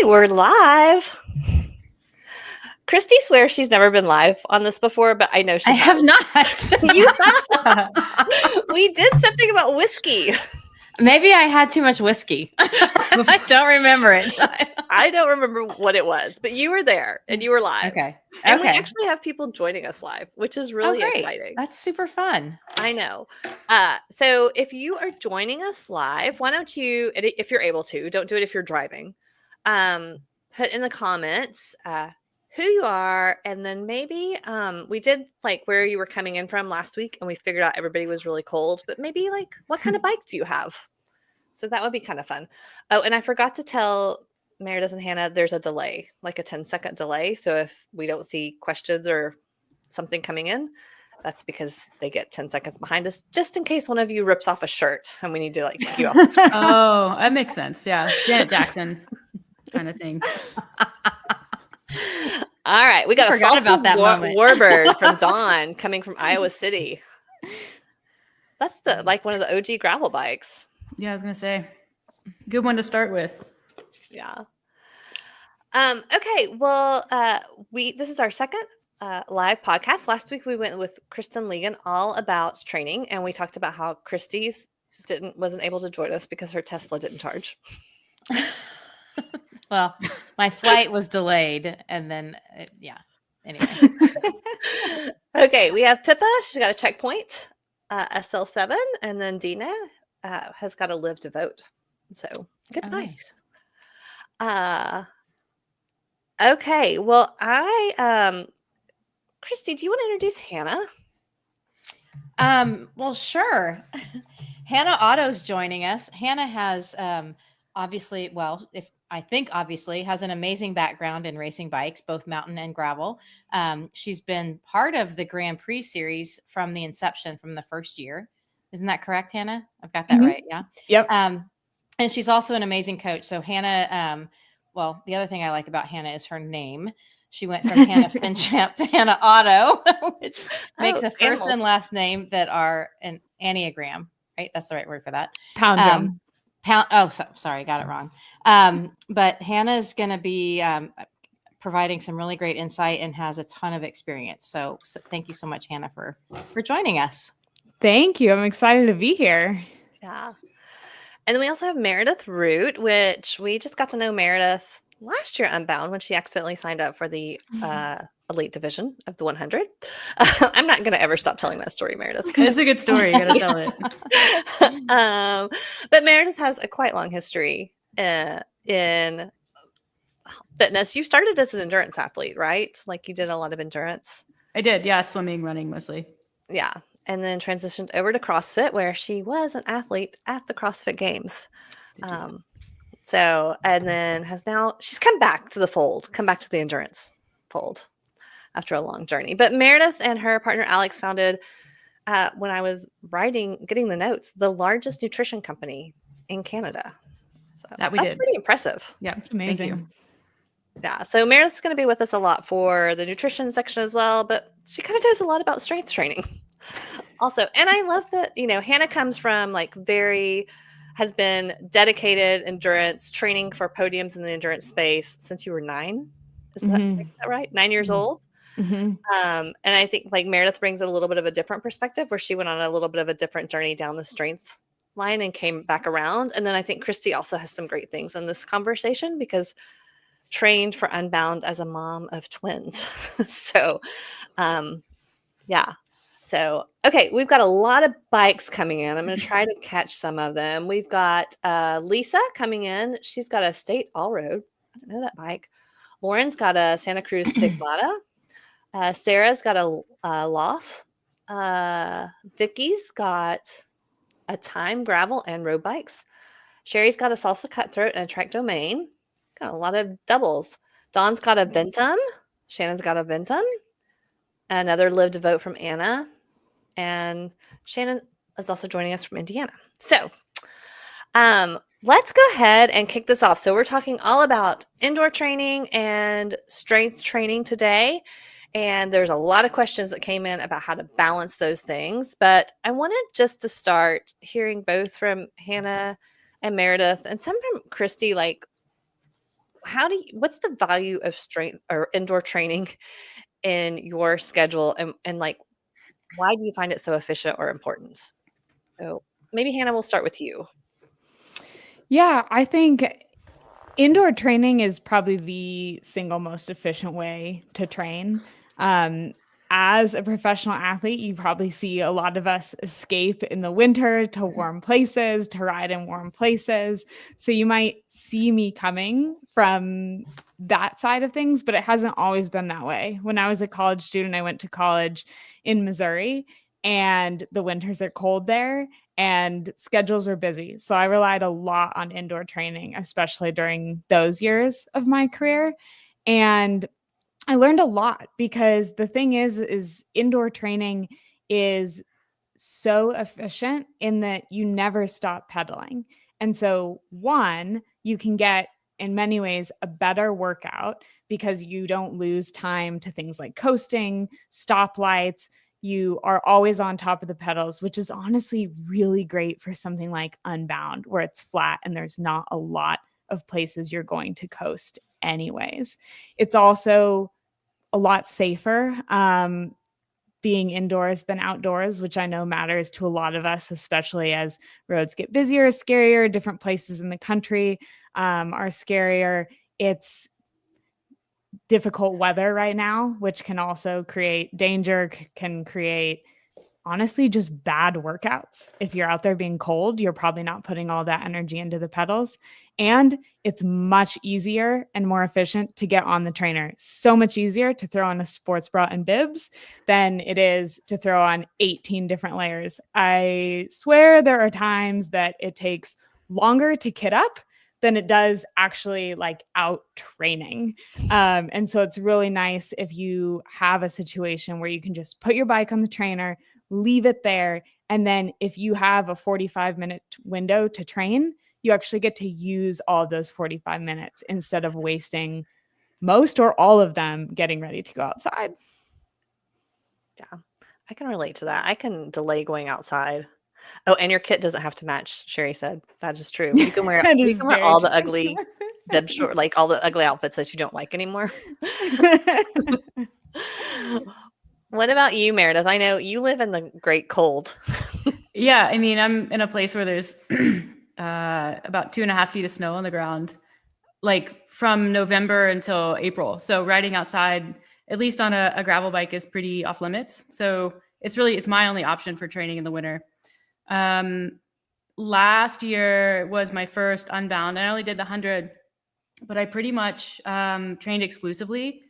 we're live. Christy swears she's never been live on this before, but I know she has. have not. You have. We did something about whiskey. Maybe I had too much whiskey. I don't remember it. I don't remember what it was, but you were there and you were live. Okay. And we actually have people joining us live, which is really exciting. That's super fun. I know. So if you are joining us live, why don't you, if you're able to, don't do it if you're driving, put in the comments who you are, and then maybe we did like where you were coming in from last week, and we figured out everybody was really cold, but maybe like what kind of bike do you have? So that would be kind of fun. Oh, and I forgot to tell Meredith and Hannah there's a delay, like a 10-second delay. So if we don't see questions or something coming in, that's because they get 10 seconds behind us, just in case one of you rips off a shirt and we need to like take you off the screen. Oh, that makes sense. Yeah. Janet Jackson kind of thing. All right. We got a forgot about that moment. Warbird from Dawn coming from Iowa City. That's like one of the OG gravel bikes. Yeah, I was going to say, good one to start with. Yeah. Okay. Well, this is our second live podcast. Last week we went with Kristen Legan all about training, and we talked about how Christy's wasn't able to join us because her Tesla didn't charge. Well, my flight was delayed, and then anyway. Okay, we have Pippa. She's got a checkpoint, SL7, and then Dina has got a live to vote. So good, nice. Okay, well, Christy, do you want to introduce Hannah? Well, sure. Hannah Otto's joining us. Hannah has obviously has an amazing background in racing bikes, both mountain and gravel. She's been part of the Grand Prix series from the inception, from the first year. Isn't that correct, Hannah? I've got that right. Yeah. Yep. And she's also an amazing coach. So Hannah, well, the other thing I like about Hannah is her name. She went from Hannah Finchamp to Hannah Otto, which makes a first and last name that are an Enneagram, right? That's the right word for that. Palindrome. Sorry, got it wrong. But Hannah's going to be providing some really great insight and has a ton of experience. So thank you so much, Hannah, for joining us. Thank you. I'm excited to be here. Yeah. And then we also have Meredith Root, which we just got to know Meredith last year at Unbound when she accidentally signed up for the elite division of the 100. I'm not going to ever stop telling that story, Meredith. It's a good story. You got to tell it. But Meredith has a quite long history in fitness. You started as an endurance athlete, right? Like you did a lot of endurance. I did. Yeah. Swimming, running mostly. Yeah. And then transitioned over to CrossFit, where she was an athlete at the CrossFit Games. And then she's come back to the fold, come back to the endurance fold after a long journey. But Meredith and her partner, Alex, founded, when I was getting the notes, the largest nutrition company in Canada. So that's pretty impressive. Yeah, it's amazing. Yeah. So Meredith's going to be with us a lot for the nutrition section as well, but she kind of knows a lot about strength training also. And I love that, Hannah comes from has been dedicated endurance training for podiums in the endurance space since you were 9. Is that right? 9 years old. Mm-hmm. And I think like Meredith brings a little bit of a different perspective, where she went on a little bit of a different journey down the strength line and came back around. And then I think Christy also has some great things in this conversation because trained for Unbound as a mom of twins. So, yeah. So, okay, we've got a lot of bikes coming in. I'm going to try to catch some of them. We've got Lisa coming in. She's got a State All-Road. I don't know that bike. Lauren's got a Santa Cruz Stigmata. Sarah's got a Loft. Vicky's got a Time Gravel and road bikes. Sherry's got a Salsa Cutthroat and a Trek Domain. Got a lot of doubles. Dawn's got a Ventum. Shannon's got a Ventum. Another Live to Vote from Anna. And Shannon is also joining us from Indiana. So let's go ahead and kick this off. So we're talking all about indoor training and strength training today. And there's a lot of questions that came in about how to balance those things. But I wanted just to start hearing both from Hannah and Meredith and some from Christy, like what's the value of strength or indoor training in your schedule, and like, why do you find it so efficient or important? So maybe Hannah, we'll start with you. Yeah, I think indoor training is probably the single most efficient way to train. As a professional athlete, you probably see a lot of us escape in the winter to warm places, to ride in warm places. So you might see me coming from that side of things, but it hasn't always been that way. When I was a college student, I went to college in Missouri, and the winters are cold there and schedules were busy. So I relied a lot on indoor training, especially during those years of my career. And I learned a lot because the thing is indoor training is so efficient in that you never stop pedaling. And so one, you can get in many ways a better workout because you don't lose time to things like coasting, stoplights. You are always on top of the pedals, which is honestly really great for something like Unbound, where it's flat and there's not a lot of places you're going to coast anyways. It's also a lot safer being indoors than outdoors, which I know matters to a lot of us, especially as roads get busier, scarier, different places in the country are scarier. It's difficult weather right now, which can also create danger, can create honestly just bad workouts. If you're out there being cold, you're probably not putting all that energy into the pedals. And it's much easier and more efficient to get on the trainer. So much easier to throw on a sports bra and bibs than it is to throw on 18 different layers. I swear there are times that it takes longer to kit up than it does actually like out training. And so it's really nice if you have a situation where you can just put your bike on the trainer, leave it there. And then if you have a 45-minute window to train, you actually get to use all of those 45 minutes instead of wasting most or all of them getting ready to go outside. Yeah, I can relate to that. I can delay going outside. Oh, and your kit doesn't have to match, Sherry said. That is true. You can wear That you is can wear very all the true. ugly bib short, like all the ugly outfits that you don't like anymore. What about you, Meredith? I know you live in the great cold. Yeah, I mean, I'm in a place where there's about 2.5 feet of snow on the ground, like from November until April. So riding outside, at least on a gravel bike, is pretty off limits. So it's my only option for training in the winter. Last year was my first Unbound. I only did the 100, but I pretty much trained exclusively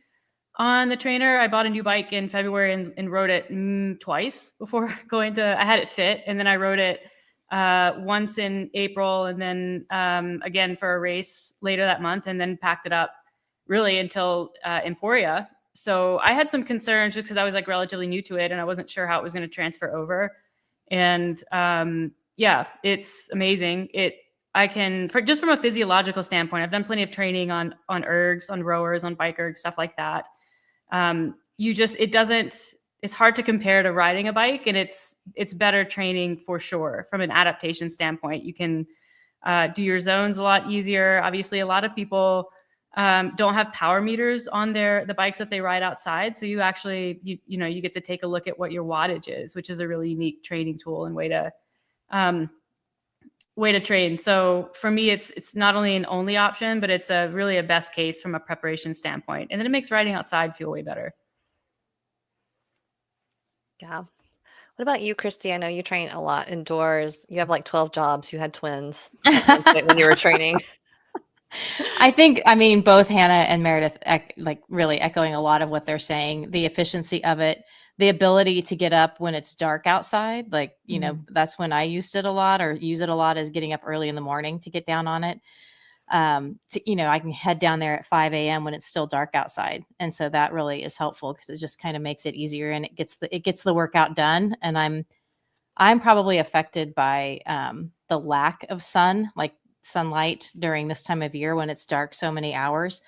on the trainer. I bought a new bike in February and rode it twice before going to, I had it fit. And then I rode it once in April and then again for a race later that month, and then packed it up really until Emporia. So I had some concerns just because I was like relatively new to it and I wasn't sure how it was going to transfer over. And yeah, it's amazing. I can, just from a physiological standpoint, I've done plenty of training on ergs, on rowers, on bike ergs, stuff like that. It's hard to compare to riding a bike, and it's better training for sure. From an adaptation standpoint, you can do your zones a lot easier. Obviously, a lot of people don't have power meters on the bikes that they ride outside. So you actually, you get to take a look at what your wattage is, which is a really unique training tool and way to train. So for me, it's not only an only option, but it's really a best case from a preparation standpoint. And then it makes riding outside feel way better. Yeah. What about you, Christy? I know you train a lot indoors. You have like 12 jobs. You had twins at one point when you were training. I think, I mean, both Hannah and Meredith, like really echoing a lot of what they're saying, the efficiency of it, the ability to get up when it's dark outside. Like, that's when I used it a lot, or use it a lot, is getting up early in the morning to get down on it. I can head down there at 5 a.m. when it's still dark outside. And so that really is helpful because it just kind of makes it easier and it gets the workout done. And I'm probably affected by the lack of sunlight during this time of year when it's dark so many hours,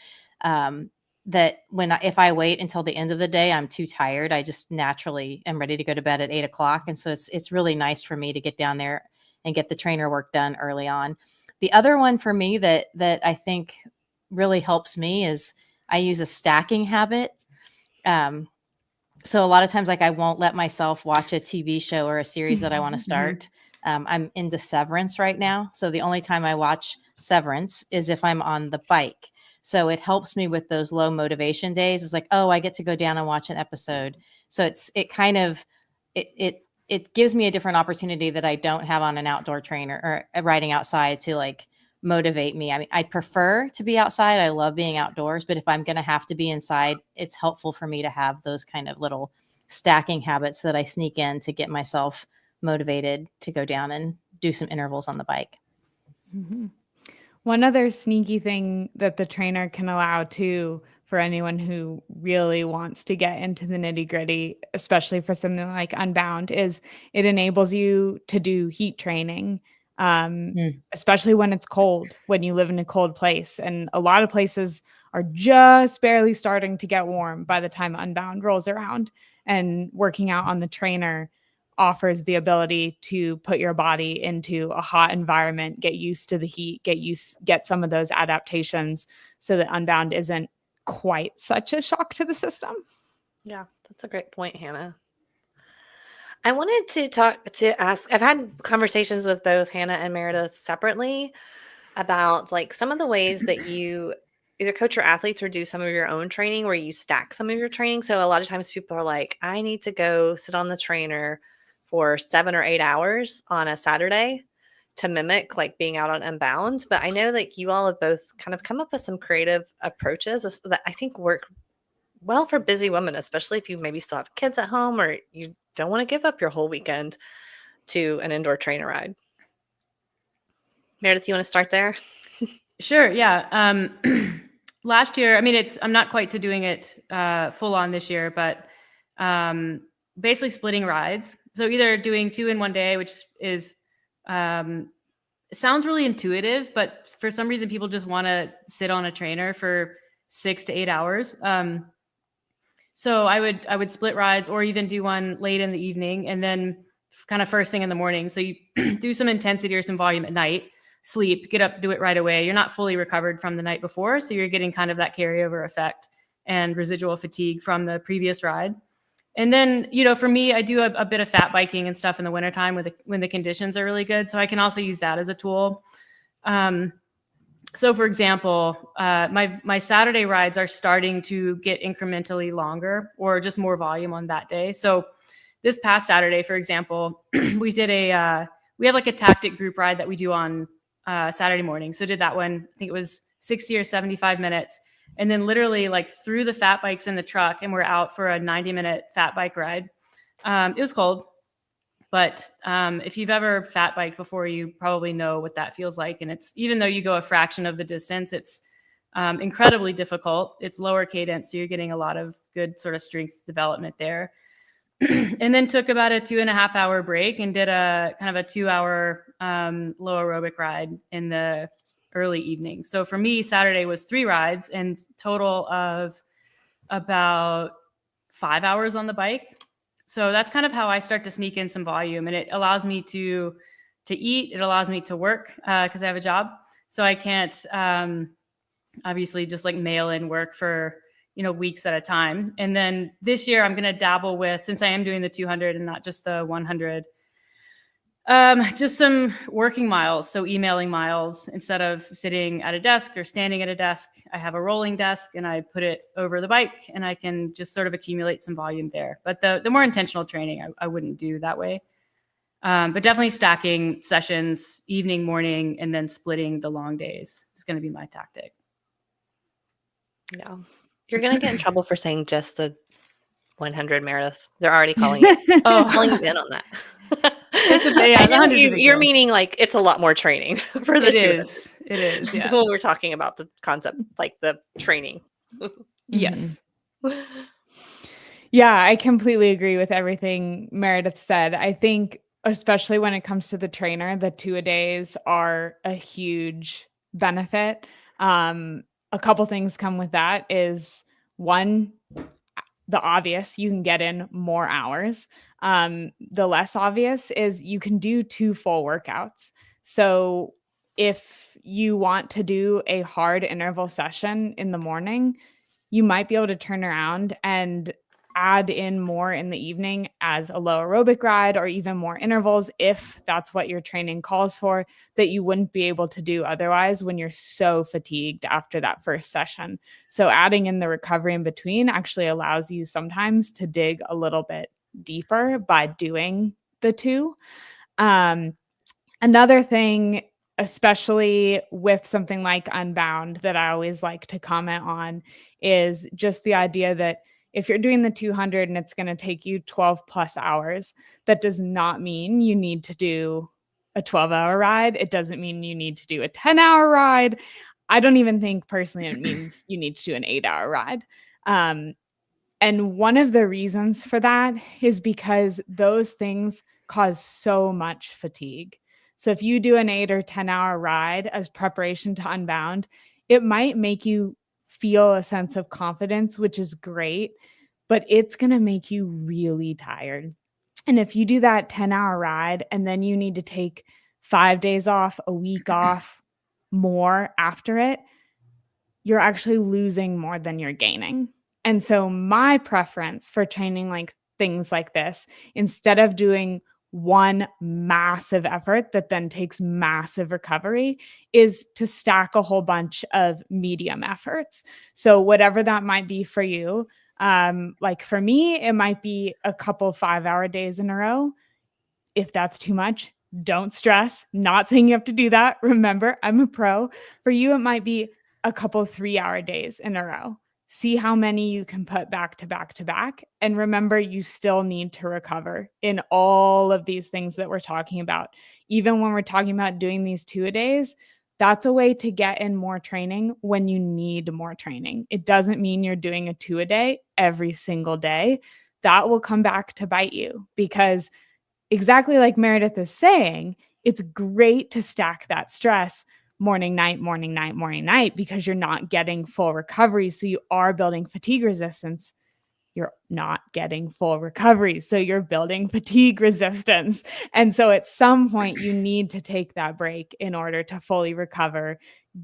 that if I wait until the end of the day, I'm too tired. I just naturally am ready to go to bed at 8 o'clock. And so it's really nice for me to get down there and get the trainer work done early on. The other one for me that I think really helps me is I use a stacking habit. So a lot of times, like, I won't let myself watch a TV show or a series that I want to start. I'm into Severance right now. So the only time I watch Severance is if I'm on the bike. So it helps me with those low motivation days. It's like, oh, I get to go down and watch an episode. So it gives me a different opportunity that I don't have on an outdoor trainer or riding outside to like motivate me. I mean, I prefer to be outside. I love being outdoors, but if I'm going to have to be inside, it's helpful for me to have those kind of little stacking habits that I sneak in to get myself motivated to go down and do some intervals on the bike. Mm-hmm. One other sneaky thing that the trainer can allow too, for anyone who really wants to get into the nitty gritty, especially for something like Unbound, is it enables you to do heat training, especially when it's cold, when you live in a cold place. And a lot of places are just barely starting to get warm by the time Unbound rolls around. And working out on the trainer offers the ability to put your body into a hot environment, get used to the heat, get some of those adaptations so that Unbound isn't quite such a shock to the system. Yeah, that's a great point, Hannah. I wanted to ask, I've had conversations with both Hannah and Meredith separately about like some of the ways that you either coach your athletes or do some of your own training where you stack some of your training. So a lot of times people are like, I need to go sit on the trainer for 7 or 8 hours on a Saturday to mimic like being out on Unbound. But I know that you all have both kind of come up with some creative approaches that I think work well for busy women, especially if you maybe still have kids at home or you don't want to give up your whole weekend to an indoor trainer ride. Meredith, you want to start there? Sure. Yeah. Last year, I mean, I'm not quite to doing it full on this year, but basically splitting rides. So either doing 2 in one day, which is sounds really intuitive, but for some reason people just want to sit on a trainer for 6 to 8 hours. So I would split rides or even do one late in the evening and then kind of first thing in the morning. So you do some intensity or some volume at night, sleep, get up, do it right away. You're not fully recovered from the night before. So you're getting kind of that carryover effect and residual fatigue from the previous ride. And then, for me, I do a bit of fat biking and stuff in the wintertime when the conditions are really good. So I can also use that as a tool. So for example, my Saturday rides are starting to get incrementally longer or just more volume on that day. So this past Saturday, for example, we have like a tactic group ride that we do on Saturday morning. So did that one, I think it was 60 or 75 minutes. And then literally like threw the fat bikes in the truck and we're out for a 90-minute fat bike ride. It was cold, but if you've ever fat biked before, you probably know what that feels like. And it's, even though you go a fraction of the distance, it's incredibly difficult. It's lower cadence. So you're getting a lot of good sort of strength development there. And then took about a 2.5 hour break and did a kind of a 2 hour low aerobic ride in the early evening. So for me, Saturday was 3 rides and total of about 5 hours on the bike. So that's kind of how I start to sneak in some volume, and it allows me to eat. It allows me to work because I have a job. So I can't obviously just like mail in work for weeks at a time. And then this year I'm going to dabble with, since I am doing the 200 and not just the 100, just some working miles. So emailing miles instead of sitting at a desk or standing at a desk. I have a rolling desk and I put it over the bike and I can just sort of accumulate some volume there. But the more intentional training, I wouldn't do that way. But definitely stacking sessions, evening, morning, and then splitting the long days is going to be my tactic. Yeah. You're going to get in trouble for saying just the 100, Meredith. They're already calling it. Calling you in on that. I know you're meaning like it's a lot more training for the 200. It is. Yeah. When we're talking about the concept, like the training. Yes. Yeah, I completely agree with everything Meredith said. I think especially when it comes to the trainer, the 2-a-days are a huge benefit. A couple things come with that is, one, the obvious, you can get in more hours. The less obvious is you can do 2 full workouts. So if you want to do a hard interval session in the morning, you might be able to turn around and add in more in the evening as a low aerobic ride or even more intervals if that's what your training calls for, that you wouldn't be able to do otherwise when you're so fatigued after that first session. So adding in the recovery in between actually allows you sometimes to dig a little bit deeper by doing the two. Another thing, especially with something like Unbound, that I always like to comment on is just the idea that if you're doing the 200 and it's going to take you 12 plus hours, that does not mean you need to do a 12-hour ride. It doesn't mean you need to do a 10-hour ride. I don't even think personally it means you need to do an 8-hour ride. And one of the reasons for that is because those things cause so much fatigue. So if you do an 8 or 10-hour ride as preparation to Unbound, it might make you feel a sense of confidence, which is great, but it's going to make you really tired. And if you do that 10-hour ride and then you need to take 5 days off, a week off, more after it, you're actually losing more than you're gaining. And so my preference for training like things like this, instead of doing one massive effort that then takes massive recovery, is to stack a whole bunch of medium efforts. So whatever that might be for you, like for me, it might be a couple 5-hour days in a row. If that's too much, don't stress. Not saying you have to do that. Remember, I'm a pro. For you, it might be a couple 3-hour days in a row. See how many you can put back to back to back. And remember, you still need to recover in all of these things that we're talking about. Even when we're talking about doing these 2-a-days, that's a way to get in more training when you need more training. It doesn't mean you're doing a 2-a-day every single day. That will come back to bite you because exactly like Meredith is saying, it's great to stack that stress morning, night, morning, night, morning, night, because you're not getting full recovery. So you are building fatigue resistance. You're not getting full recovery. So you're building fatigue resistance. And so at some point you need to take that break in order to fully recover,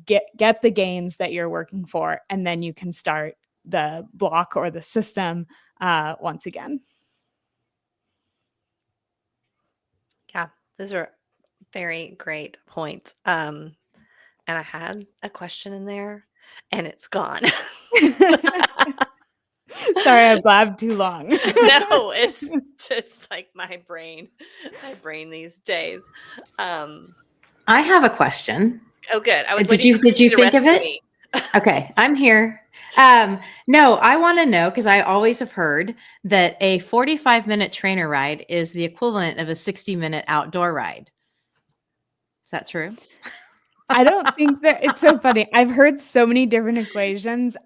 get the gains that you're working for, and then you can start the block or the system once again. Yeah, those are very great points. And I had a question in there and it's gone. Sorry, I blabbed too long. No, it's like my brain these days. I have a question. Oh, good. I was Did you think of it? Me. Okay, I'm here. No, I want to know because I always have heard that a 45-minute trainer ride is the equivalent of a 60-minute outdoor ride. Is that true? I don't think that it's so funny. I've heard so many different equations.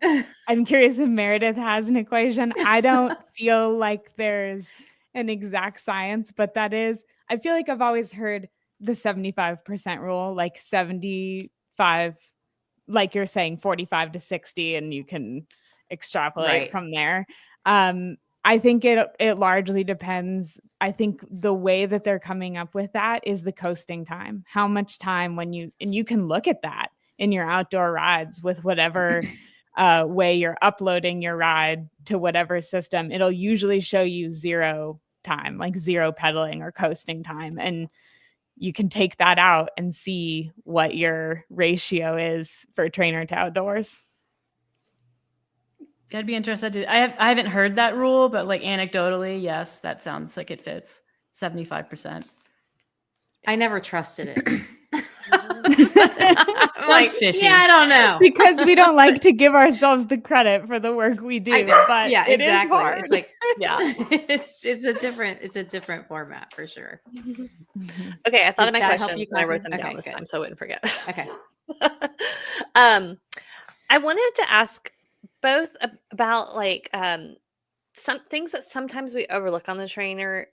I'm curious if Meredith has an equation. I don't feel like there's an exact science, but that is, I feel like I've always heard the 75% rule, like 75, like you're saying 45 to 60, and you can extrapolate from there. I think it largely depends. I think the way that they're coming up with that is the coasting time. How much time and you can look at that in your outdoor rides with whatever way you're uploading your ride to whatever system. It'll usually show you 0 time, like 0 pedaling or coasting time. And you can take that out and see what your ratio is for trainer to outdoors. I'd be interested to. I haven't heard that rule, but like anecdotally, yes, that sounds like it fits. 75%. I never trusted it. Sounds fishy. Yeah, I don't know. Because we don't like to give ourselves the credit for the work we do. But yeah, it exactly. is hard. It's like Yeah. it's a different format for sure. Okay, I thought of my Did that help questions you, and I wrote Catherine? them down Okay, this good. time so I wouldn't forget. Okay. I wanted to ask both about like some things that sometimes we overlook on the trainer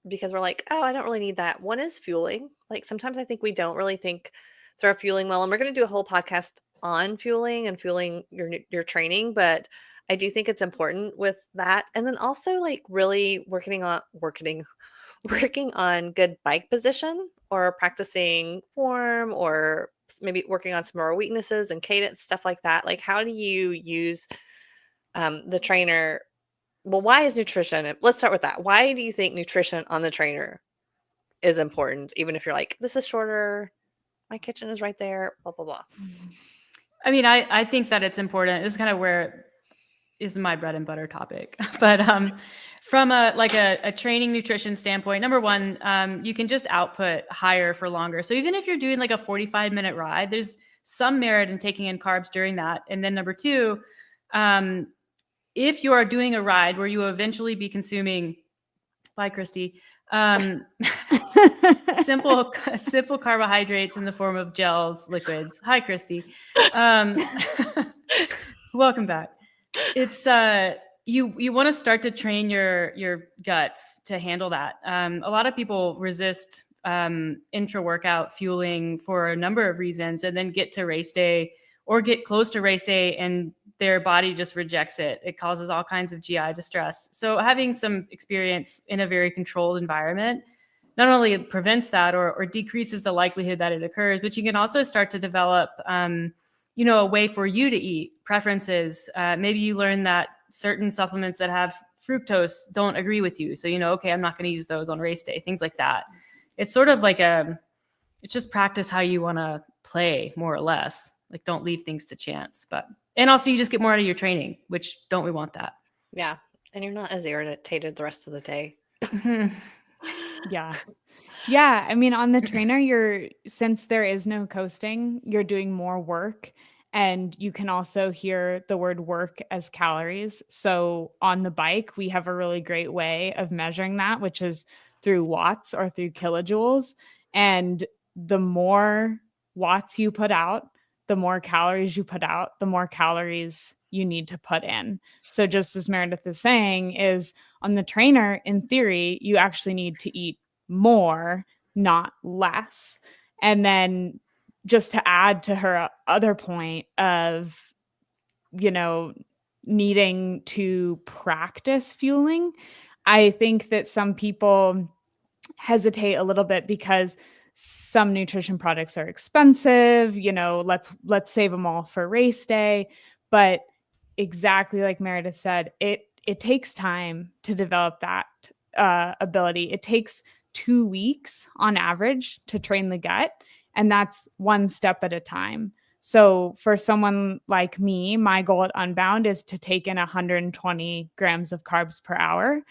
because we're like, oh, I don't really need that. One is fueling. Like sometimes I think we don't really think through our fueling well, and we're going to do a whole podcast on fueling and fueling your training, but I do think it's important with that. And then also like really working on good bike position or practicing form or maybe working on some more weaknesses and cadence, stuff like that. Like, how do you use the trainer? Well, why is nutrition? Let's start with that. Why do you think nutrition on the trainer is important, even if you're like, this is shorter, my kitchen is right there, blah, blah, blah. I mean, I think that it's important. This is kind of where is my bread and butter topic. But from a training nutrition standpoint, number one, you can just output higher for longer. So even if you're doing like a 45-minute ride, there's some merit in taking in carbs during that. And then number two, if you are doing a ride where you will eventually be consuming, bye, Christy, simple carbohydrates in the form of gels, liquids. Hi, Christy. Welcome back. It's you want to start to train your guts to handle that. A lot of people resist intra-workout fueling for a number of reasons, and then get to race day or get close to race day and their body just rejects it. It causes all kinds of GI distress. So having some experience in a very controlled environment not only prevents that or decreases the likelihood that it occurs, but you can also start to develop, a way for you to eat, preferences. Maybe you learn that certain supplements that have fructose don't agree with you. So, okay, I'm not going to use those on race day, things like that. It's sort of like it's just practice how you want to play, more or less. Like, don't leave things to chance. And also you just get more out of your training, which don't we want that? Yeah. And you're not as irritated the rest of the day. Yeah. Yeah. I mean, on the trainer, since there is no coasting, you're doing more work, and you can also hear the word work as calories. So on the bike, we have a really great way of measuring that, which is through watts or through kilojoules. And the more watts you put out, the more calories you put out, the more calories you need to put in. So just as Meredith is saying, is on the trainer, in theory, you actually need to eat more, not less. And then just to add to her other point of, needing to practice fueling, I think that some people hesitate a little bit because some nutrition products are expensive, let's save them all for race day. But exactly like Meredith said, it takes time to develop that ability. It takes 2 weeks on average to train the gut, and that's one step at a time. So for someone like me, my goal at Unbound is to take in 120 grams of carbs per hour.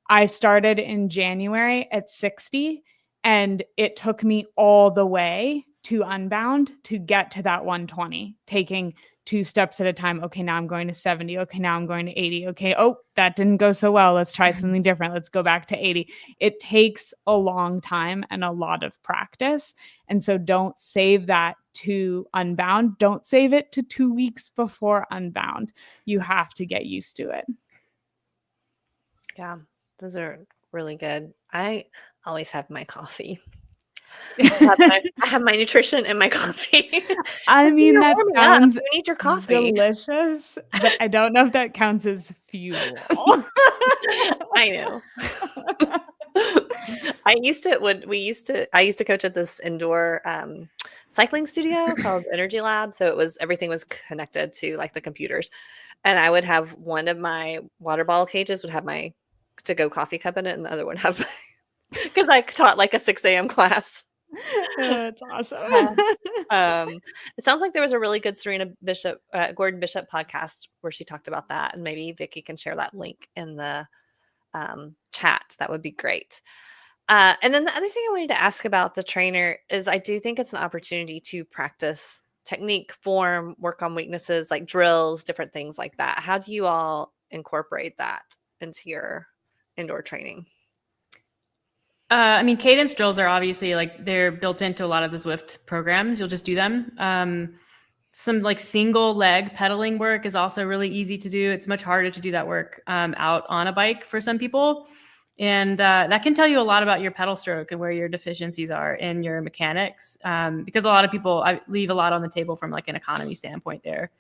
I started in January at 60, and it took me all the way to Unbound to get to that 120, taking 2 steps at a time. Okay, now I'm going to 70. Okay, now I'm going to 80. Okay, oh, that didn't go so well. Let's try something different. Let's go back to 80. It takes a long time and a lot of practice. And so don't save that to Unbound. Don't save it to 2 weeks before Unbound. You have to get used to it. Yeah, those are really good. I always have my coffee. I have my nutrition and my coffee. I mean, that sounds you need your coffee. delicious, but I don't know if that counts as fuel. I know. I used to coach at this indoor cycling studio called Energy Lab. So everything was connected to like the computers. And I would have one of my water bottle cages would have my to-go coffee cup in it, and the other would have because I taught like a 6 a.m. class. That's awesome. It sounds like there was a really good Gordon Bishop podcast where she talked about that, and maybe Vicki can share that link in the chat. That would be great. And then the other thing I wanted to ask about the trainer is I do think it's an opportunity to practice technique, form, work on weaknesses like drills, different things like that. How do you all incorporate that into your indoor training? I mean, cadence drills are obviously they're built into a lot of the Zwift programs. You'll just do them. Some like single leg pedaling work is also really easy to do. It's much harder to do that work out on a bike for some people. And that can tell you a lot about your pedal stroke and where your deficiencies are in your mechanics. Because a lot of people, I leave a lot on the table from like an economy standpoint there.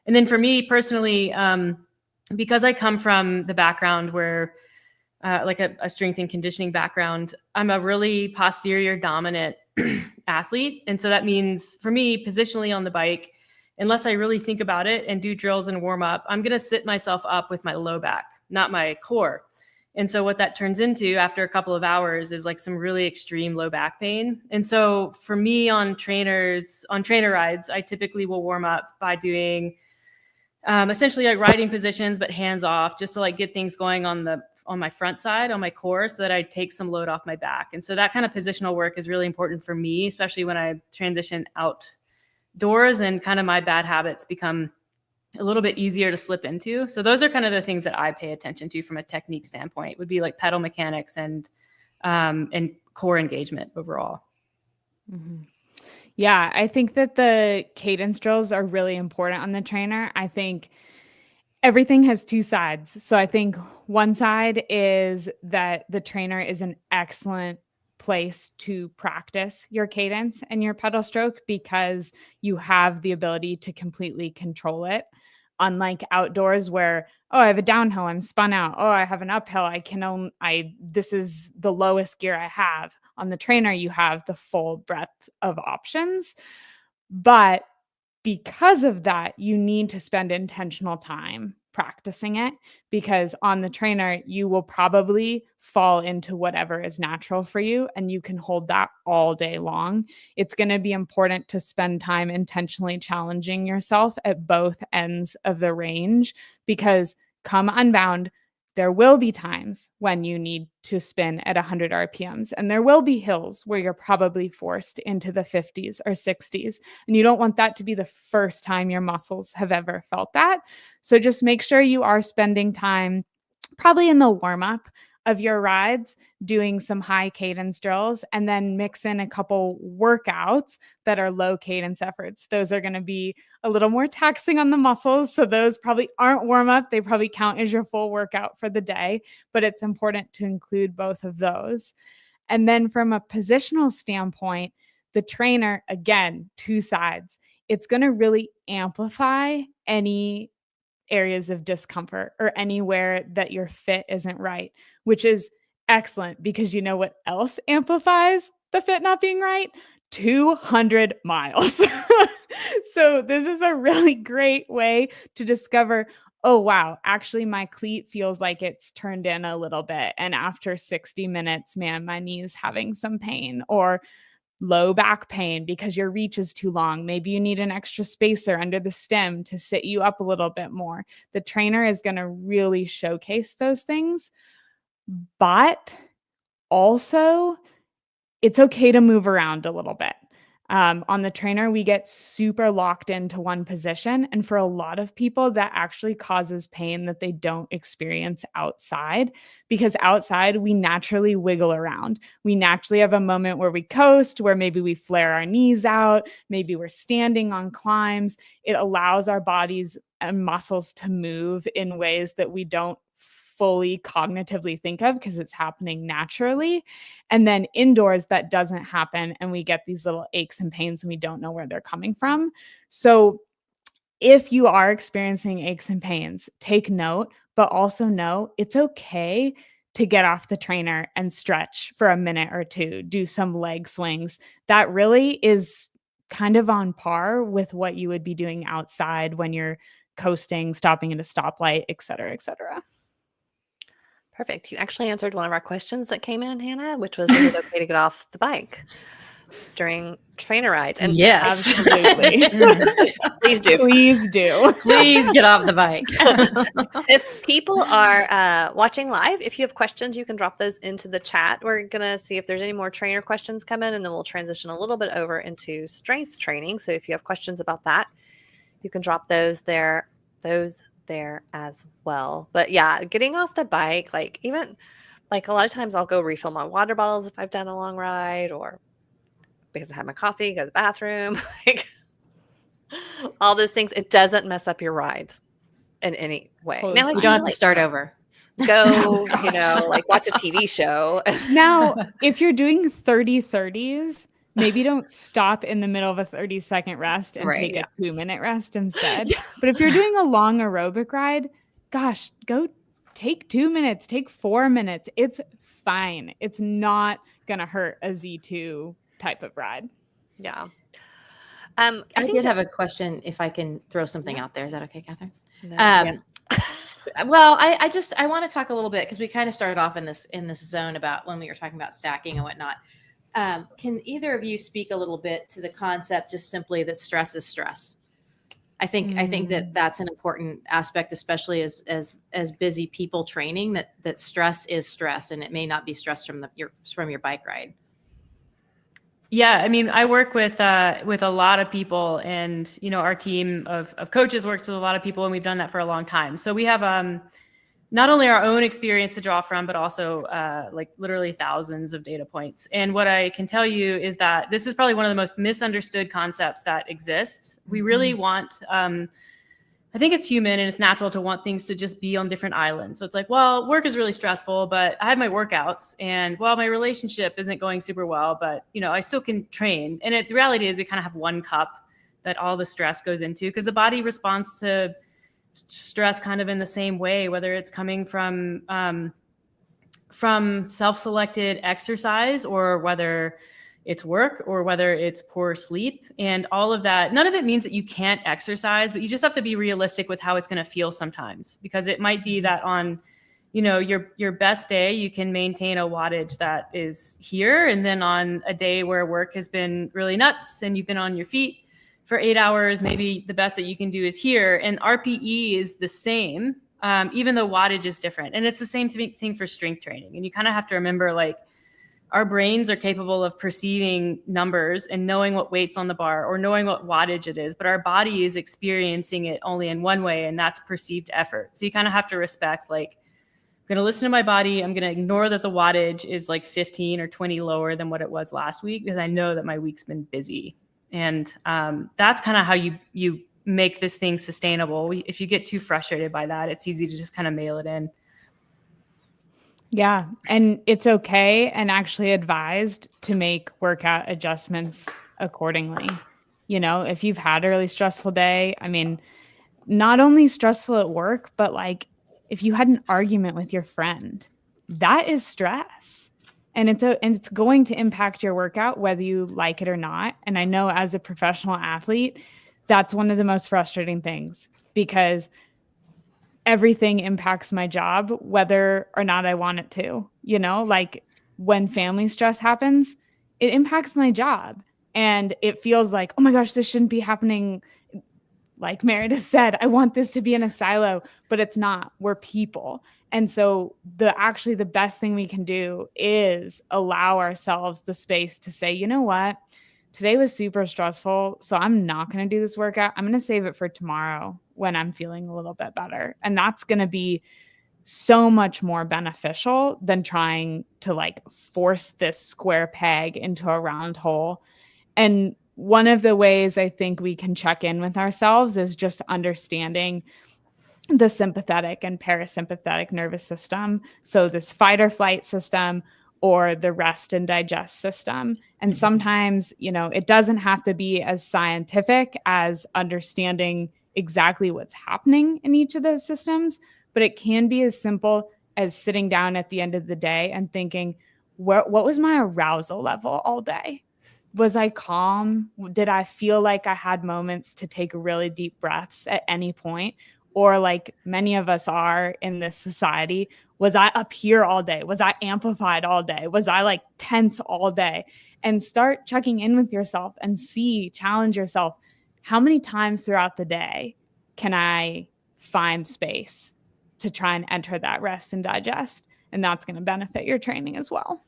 And then for me personally, because I come from the background where like a strength and conditioning background, I'm a really posterior dominant athlete. And so that means for me, positionally on the bike, unless I really think about it and do drills and warm up, I'm going to sit myself up with my low back, not my core. And so what that turns into after a couple of hours is like some really extreme low back pain. And so for me on trainer rides, I typically will warm up by doing essentially like riding positions, but hands off, just to like get things going on my front side, on my core, so that I take some load off my back. And so that kind of positional work is really important for me, especially when I transition outdoors and kind of my bad habits become a little bit easier to slip into. So those are kind of the things that I pay attention to from a technique standpoint, would be like pedal mechanics and core engagement overall. Mm-hmm. Yeah, I think that the cadence drills are really important on the trainer. I think everything has two sides. So I think one side is that the trainer is an excellent place to practice your cadence and your pedal stroke because you have the ability to completely control it. Unlike outdoors where, oh, I have a downhill, I'm spun out. Oh, I have an uphill. This is the lowest gear I have. On the trainer, you have the full breadth of options. But because of that, you need to spend intentional time practicing it, because on the trainer, you will probably fall into whatever is natural for you, and you can hold that all day long. It's going to be important to spend time intentionally challenging yourself at both ends of the range, because come Unbound, there will be times when you need to spin at 100 RPMs, and there will be hills where you're probably forced into the 50s or 60s, and you don't want that to be the first time your muscles have ever felt that. So just make sure you are spending time probably in the warm-up of your rides doing some high cadence drills, and then mix in a couple workouts that are low cadence efforts. Those are going to be a little more taxing on the muscles, so those probably aren't warm-up. They probably count as your full workout for the day, but it's important to include both of those. And then from a positional standpoint, the trainer, again, two sides. It's going to really amplify any areas of discomfort or anywhere that your fit isn't right, which is excellent, because you know what else amplifies the fit not being right? 200 miles. So this is a really great way to discover, oh, wow, actually my cleat feels like it's turned in a little bit. And after 60 minutes, man, my knee is having some pain, or low back pain because your reach is too long. Maybe you need an extra spacer under the stem to sit you up a little bit more. The trainer is going to really showcase those things. But also, it's okay to move around a little bit. On the trainer, we get super locked into one position. And for a lot of people, that actually causes pain that they don't experience outside, because outside we naturally wiggle around. We naturally have a moment where we coast, where maybe we flare our knees out, maybe we're standing on climbs. It allows our bodies and muscles to move in ways that we don't fully cognitively think of, because it's happening naturally. And then indoors, that doesn't happen, and we get these little aches and pains and we don't know where they're coming from. So if you are experiencing aches and pains, take note, but also know it's okay to get off the trainer and stretch for a minute or two, do some leg swings. That really is kind of on par with what you would be doing outside when you're coasting, stopping at a stoplight, et cetera, et cetera. Perfect. You actually answered one of our questions that came in, Hannah, which was, is it okay to get off the bike during trainer rides? And yes, absolutely. Please do. Please do. Please get off the bike. If people are watching live, if you have questions, you can drop those into the chat. We're going to see if there's any more trainer questions come in, and then we'll transition a little bit over into strength training. So if you have questions about that, you can drop those there as well. But yeah, getting off the bike, like even like a lot of times I'll go refill my water bottles if I've done a long ride, or because I had my coffee, go to the bathroom, like all those things. It doesn't mess up your ride in any way. Totally. Now You don't have to start over. Go, like watch a TV show. Now, if you're doing 30-30s, maybe don't stop in the middle of a 30-second rest and take a 2-minute rest instead. But if you're doing a long aerobic ride, gosh, go take 2 minutes, take 4 minutes. It's fine. It's not going to hurt a Z2 type type of ride. Yeah. I think did have a question, if I can throw something out there. Is that okay, Catherine? No, Well, I want to talk a little bit, because we kind of started off in this zone about when we were talking about stacking and whatnot. Can either of you speak a little bit to the concept, just simply that stress is stress? I think that that's an important aspect, especially as busy people training, that stress is stress, and it may not be stress from your bike ride. Yeah, I mean, I work with a lot of people, and our team of coaches works with a lot of people, and we've done that for a long time. So we have not only our own experience to draw from, but also like literally thousands of data points. And what I can tell you is that this is probably one of the most misunderstood concepts that exists. We really want, I think it's human and it's natural to want things to just be on different islands. So it's like, well, work is really stressful, but I have my workouts, and well, my relationship isn't going super well, but I still can train. And the reality is we kind of have one cup that all the stress goes into, because the body responds to stress kind of in the same way, whether it's coming from self-selected exercise, or whether it's work, or whether it's poor sleep, and all of that. None of it means that you can't exercise, but you just have to be realistic with how it's going to feel sometimes, because it might be that on, your best day, you can maintain a wattage that is here. And then on a day where work has been really nuts and you've been on your feet for 8 hours, maybe the best that you can do is here. And RPE is the same, even though wattage is different. And it's the same thing for strength training. And you kind of have to remember, like, our brains are capable of perceiving numbers and knowing what weight's on the bar or knowing what wattage it is, but our body is experiencing it only in one way, and that's perceived effort. So you kind of have to respect, like, I'm going to listen to my body. I'm going to ignore that the wattage is like 15 or 20 lower than what it was last week, because I know that my week's been busy. And that's kind of how you make this thing sustainable. If you get too frustrated by that, it's easy to just kind of mail it in. Yeah. And it's okay and actually advised to make workout adjustments accordingly. If you've had a really stressful day, I mean, not only stressful at work, but like if you had an argument with your friend, that is stress. And it's going to impact your workout, whether you like it or not. And I know as a professional athlete, that's one of the most frustrating things, because everything impacts my job, whether or not I want it to. Like when family stress happens, it impacts my job. And it feels like, oh my gosh, this shouldn't be happening. Like Meredith said, I want this to be in a silo, but it's not. We're people. And so the best thing we can do is allow ourselves the space to say, you know what? Today was super stressful, so I'm not going to do this workout. I'm going to save it for tomorrow when I'm feeling a little bit better. And that's going to be so much more beneficial than trying to like force this square peg into a round hole. And one of the ways I think we can check in with ourselves is just understanding the sympathetic and parasympathetic nervous system. So this fight or flight system, or the rest and digest system. And sometimes, it doesn't have to be as scientific as understanding exactly what's happening in each of those systems, but it can be as simple as sitting down at the end of the day and thinking, what was my arousal level all day? Was I calm? Did I feel like I had moments to take really deep breaths at any point? Or like many of us are in this society, was I up here all day? Was I amplified all day? Was I like tense all day? And start checking in with yourself and challenge yourself. How many times throughout the day can I find space to try and enter that rest and digest? And that's going to benefit your training as well.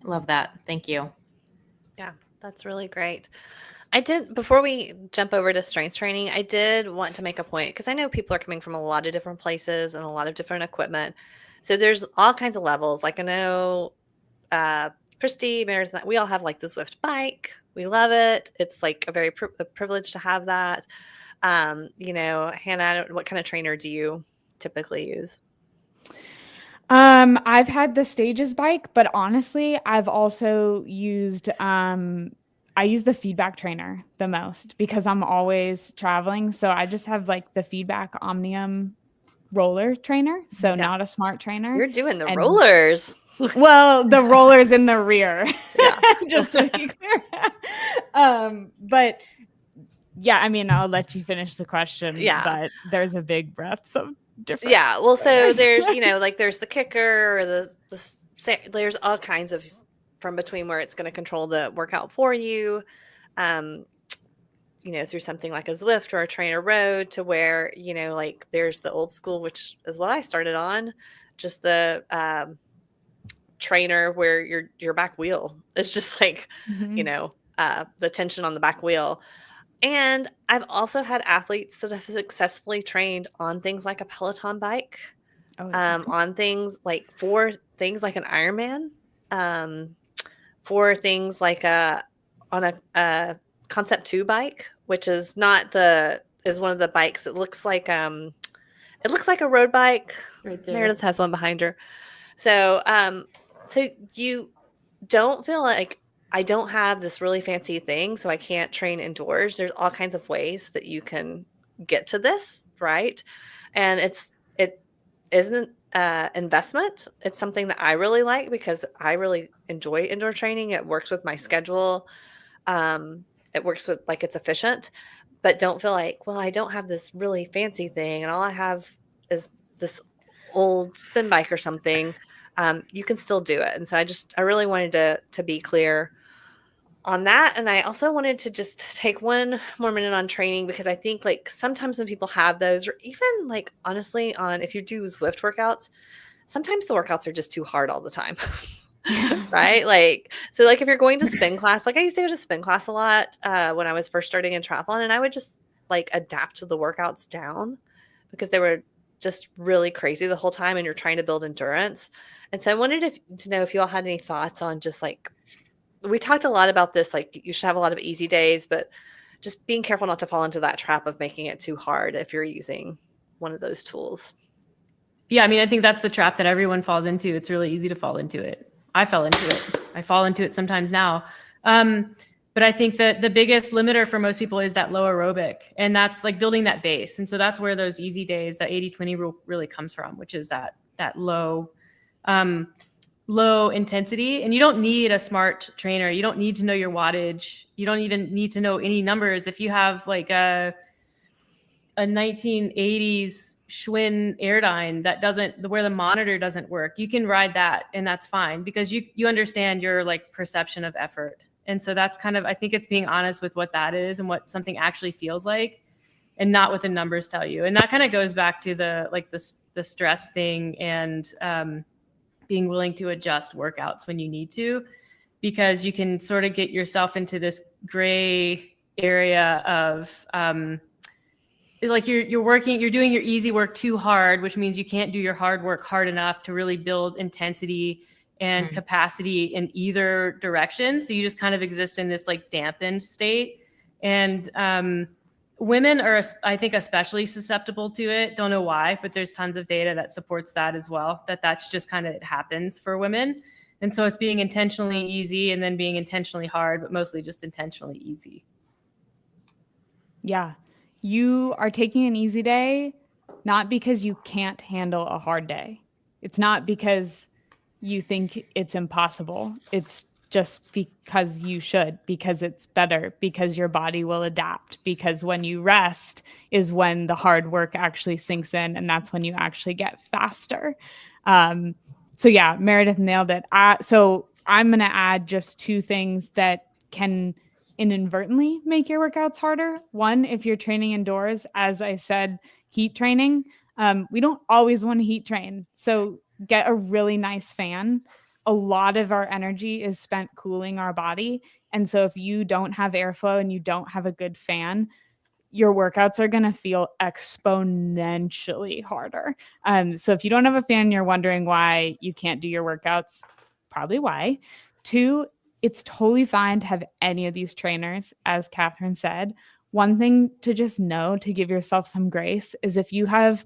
Love that. Thank you. Yeah, that's really great. Before we jump over to strength training, I did want to make a point, because I know people are coming from a lot of different places and a lot of different equipment. So there's all kinds of levels. Like I know Christy, Meredith, we all have like the Zwift bike. We love it. It's like a privilege to have that. Hannah, what kind of trainer do you typically use? I've had the Stages bike, but honestly, I've also used I use the feedback trainer the most, because I'm always traveling. So I just have like the feedback Omnium roller trainer. So not a smart trainer. You're doing the rollers. Well, the roller's in the rear. Yeah. Just to be clear. But yeah, I mean, I'll let you finish the question. Yeah. But there's a big breadth of different. Yeah. Well, so layers. there's, like there's the kicker or there's all kinds of from between where it's going to control the workout for you. Through something like a Zwift or a Trainer Road to where, like there's the old school, which is what I started on, just the trainer where your back wheel is just like, the tension on the back wheel. And I've also had athletes that have successfully trained on things like a Peloton bike, on things like for things like an Ironman, for things like on a Concept 2 bike, which is one of the bikes. It looks like a road bike. Right there. Meredith has one behind her. So you don't feel like I don't have this really fancy thing, so I can't train indoors. There's all kinds of ways that you can get to this, right? And it isn't investment. It's something that I really like because I really enjoy indoor training. It works with my schedule. It works with it's efficient, but don't feel like, well, I don't have this really fancy thing and all I have is this old spin bike or something. You can still do it. And so I really wanted to be clear on that. And I also wanted to just take one more minute on training because I think sometimes when people have those, or even honestly if you do Zwift workouts, sometimes the workouts are just too hard all the time. Right? So if you're going to spin class, I used to go to spin class a lot when I was first starting in triathlon, and I would just adapt the workouts down because they were just really crazy the whole time and you're trying to build endurance. And so I wanted to know if you all had any thoughts on just we talked a lot about this, you should have a lot of easy days, but just being careful not to fall into that trap of making it too hard if you're using one of those tools. Yeah, I mean, I think that's the trap that everyone falls into. It's really easy to fall into it. I fell into it. I fall into it sometimes now. But I think that the biggest limiter for most people is that low aerobic, and that's building that base. And so that's where those easy days, that 80-20 rule really comes from, which is that low intensity. And you don't need a smart trainer. You don't need to know your wattage. You don't even need to know any numbers. If you have a 1980s Schwinn Airdyne where the monitor doesn't work, you can ride that and that's fine because you understand your perception of effort. And so that's I think it's being honest with what that is and what something actually feels like and not what the numbers tell you. And that goes back to the stress thing and being willing to adjust workouts when you need to, because you can sort of get yourself into this gray area of you're doing your easy work too hard, which means you can't do your hard work hard enough to really build intensity and capacity in either direction. So you just kind of exist in this dampened state. And women are, I think, especially susceptible to it. Don't know why, but there's tons of data that supports that as well, that's just it happens for women. And so it's being intentionally easy and then being intentionally hard, but mostly just intentionally easy. Yeah. You are taking an easy day, not because you can't handle a hard day. It's not because you think it's impossible. It's just because you should, because it's better, because your body will adapt, because when you rest is when the hard work actually sinks in, and that's when you actually get faster. So yeah, Meredith nailed it. So I'm going to add just two things that can inadvertently make your workouts harder. One, if you're training indoors, as I said, heat training, we don't always want to heat train. So get a really nice fan. A lot of our energy is spent cooling our body. And so if you don't have airflow and you don't have a good fan, your workouts are going to feel exponentially harder. So if you don't have a fan, you're wondering why you can't do your workouts, probably why. Two, it's totally fine to have any of these trainers, as Catherine said. One thing to just know, to give yourself some grace, is if you have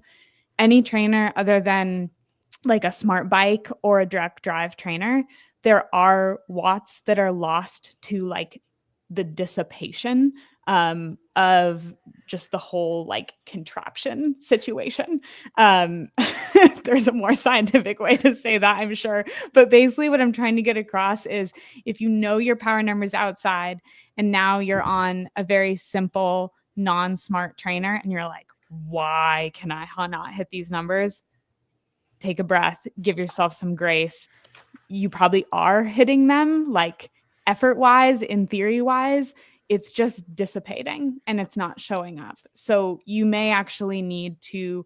any trainer other than a smart bike or a direct drive trainer, there are watts that are lost to the dissipation of just the whole contraption situation. There's a more scientific way to say that, I'm sure. But basically what I'm trying to get across is if you know your power numbers outside and now you're on a very simple, non-smart trainer and you're like, why can I not hit these numbers? Take a breath, give yourself some grace. You probably are hitting them, like effort-wise, in theory-wise. It's just dissipating and it's not showing up. So you may actually need to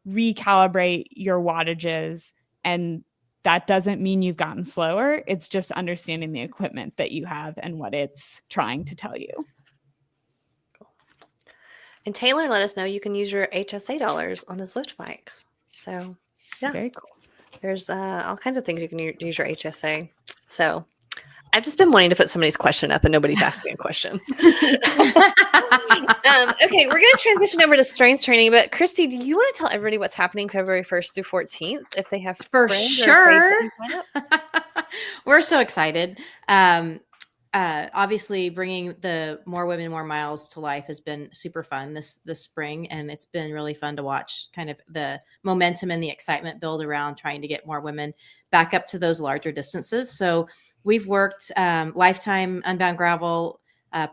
recalibrate your wattages, and that doesn't mean you've gotten slower. It's just understanding the equipment that you have and what it's trying to tell you. And Taylor let us know you can use your HSA dollars on a Zwift bike. So yeah, Very cool. there's all kinds of things you can use your HSA. So I've just been wanting to put somebody's question up and nobody's asking a question. Okay, we're going to transition over to strength training. But Christy, do you want to tell everybody what's happening February 1st through 14th if they have For friends or sure. faith that you sign up? We're so excited. Obviously, bringing the More Women, More Miles to life has been super fun this spring, and it's been really fun to watch kind of the momentum and the excitement build around trying to get more women back up to those larger distances. So we've worked Lifetime Unbound Gravel,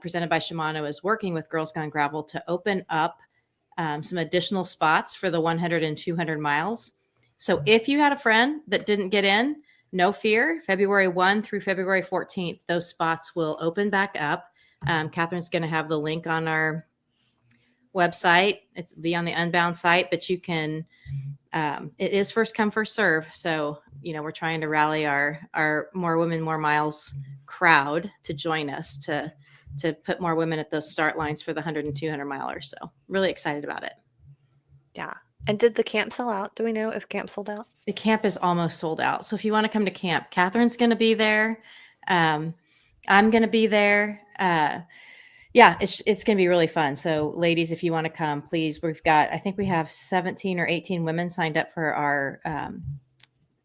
presented by Shimano, is working with Girls Gone Gravel to open up some additional spots for the 100 and 200 miles. So if you had a friend that didn't get in, no fear. February 1 through February 14th, those spots will open back up. Catherine's going to have the link on our website. It's be on the Unbound site, but you can, it is first come, first serve. So, we're trying to rally our More Women, More Miles crowd to join us to put more women at those start lines for the 100 and 200 milers. So really excited about it. Yeah. And did the camp sell out? Do we know if camp sold out? The camp is almost sold out. So if you want to come to camp, Catherine's going to be there. I'm going to be there. Yeah, it's going to be really fun. So ladies, if you want to come, please, I think we have 17 or 18 women signed up for our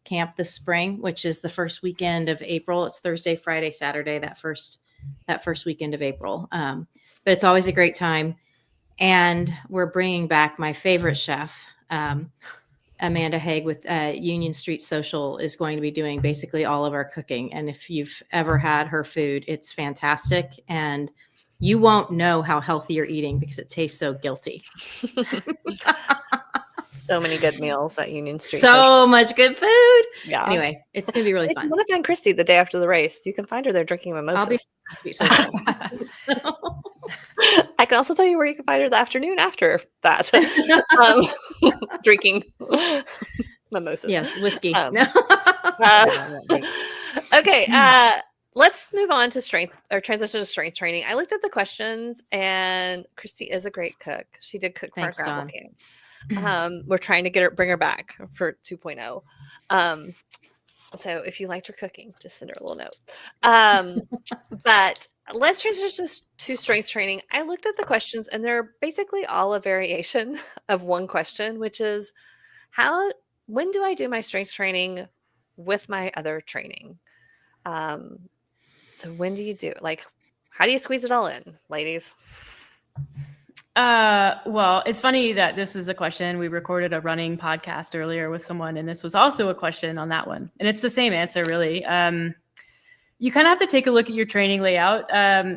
camp this spring, which is the first weekend of April. It's Thursday, Friday, Saturday, that first weekend of April. But it's always a great time. And we're bringing back my favorite chef, Amanda Haig with Union Street Social is going to be doing basically all of our cooking. And if you've ever had her food, it's fantastic. And you won't know how healthy you're eating because it tastes so guilty. So many good meals at Union Street. So much good food. Yeah. Anyway, it's going to be really If fun. you want to find Christy the day after the race, you can find her there drinking mimosas. I'll be I can also tell you where you can find her the afternoon after that. Drinking mimosas. Yes, whiskey. Okay, let's move on to transition to strength training. I looked at the questions, and Christy is a great cook. She did cook Thanks, for our gravel Dawn. camp. We're trying to bring her back for 2.0. So if you liked her cooking, just send her a little note. But let's transition to strength training. I looked at the questions, and they're basically all a variation of one question, which is when do I do my strength training with my other training? So when do you do it? Like, how do you squeeze it all in, ladies? Well, it's funny that this is a question. We recorded a running podcast earlier with someone, and this was also a question on that one. And it's the same answer, really. You kind of have to take a look at your training layout.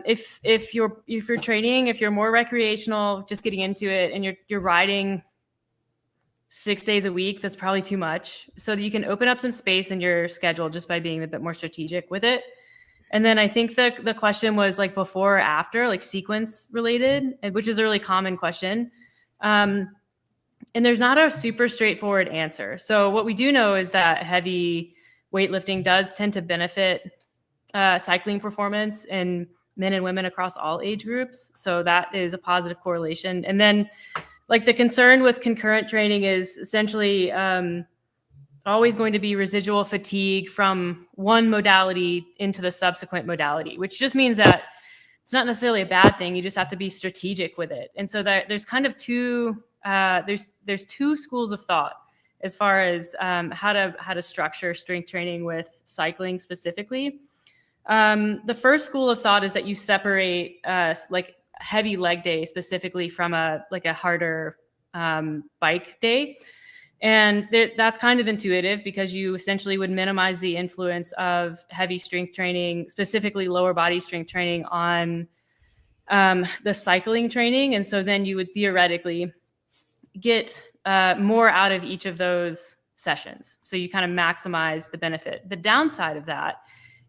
If you're training, if you're more recreational, just getting into it, and you're riding 6 days a week, that's probably too much. So that you can open up some space in your schedule just by being a bit more strategic with it. And then I think the question was like before or after, like sequence related, which is a really common question. And there's not a super straightforward answer. So what we do know is that heavy weightlifting does tend to benefit cycling performance in men and women across all age groups. So that is a positive correlation. And then like the concern with concurrent training is essentially always going to be residual fatigue from one modality into the subsequent modality, which just means that it's not necessarily a bad thing. You just have to be strategic with it. And so there's kind of there's two schools of thought as far as how to structure strength training with cycling specifically. The first school of thought is that you separate like heavy leg day specifically from a harder bike day. And that's kind of intuitive because you essentially would minimize the influence of heavy strength training, specifically lower body strength training, on the cycling training. And so then you would theoretically get more out of each of those sessions. So you kind of maximize the benefit. The downside of that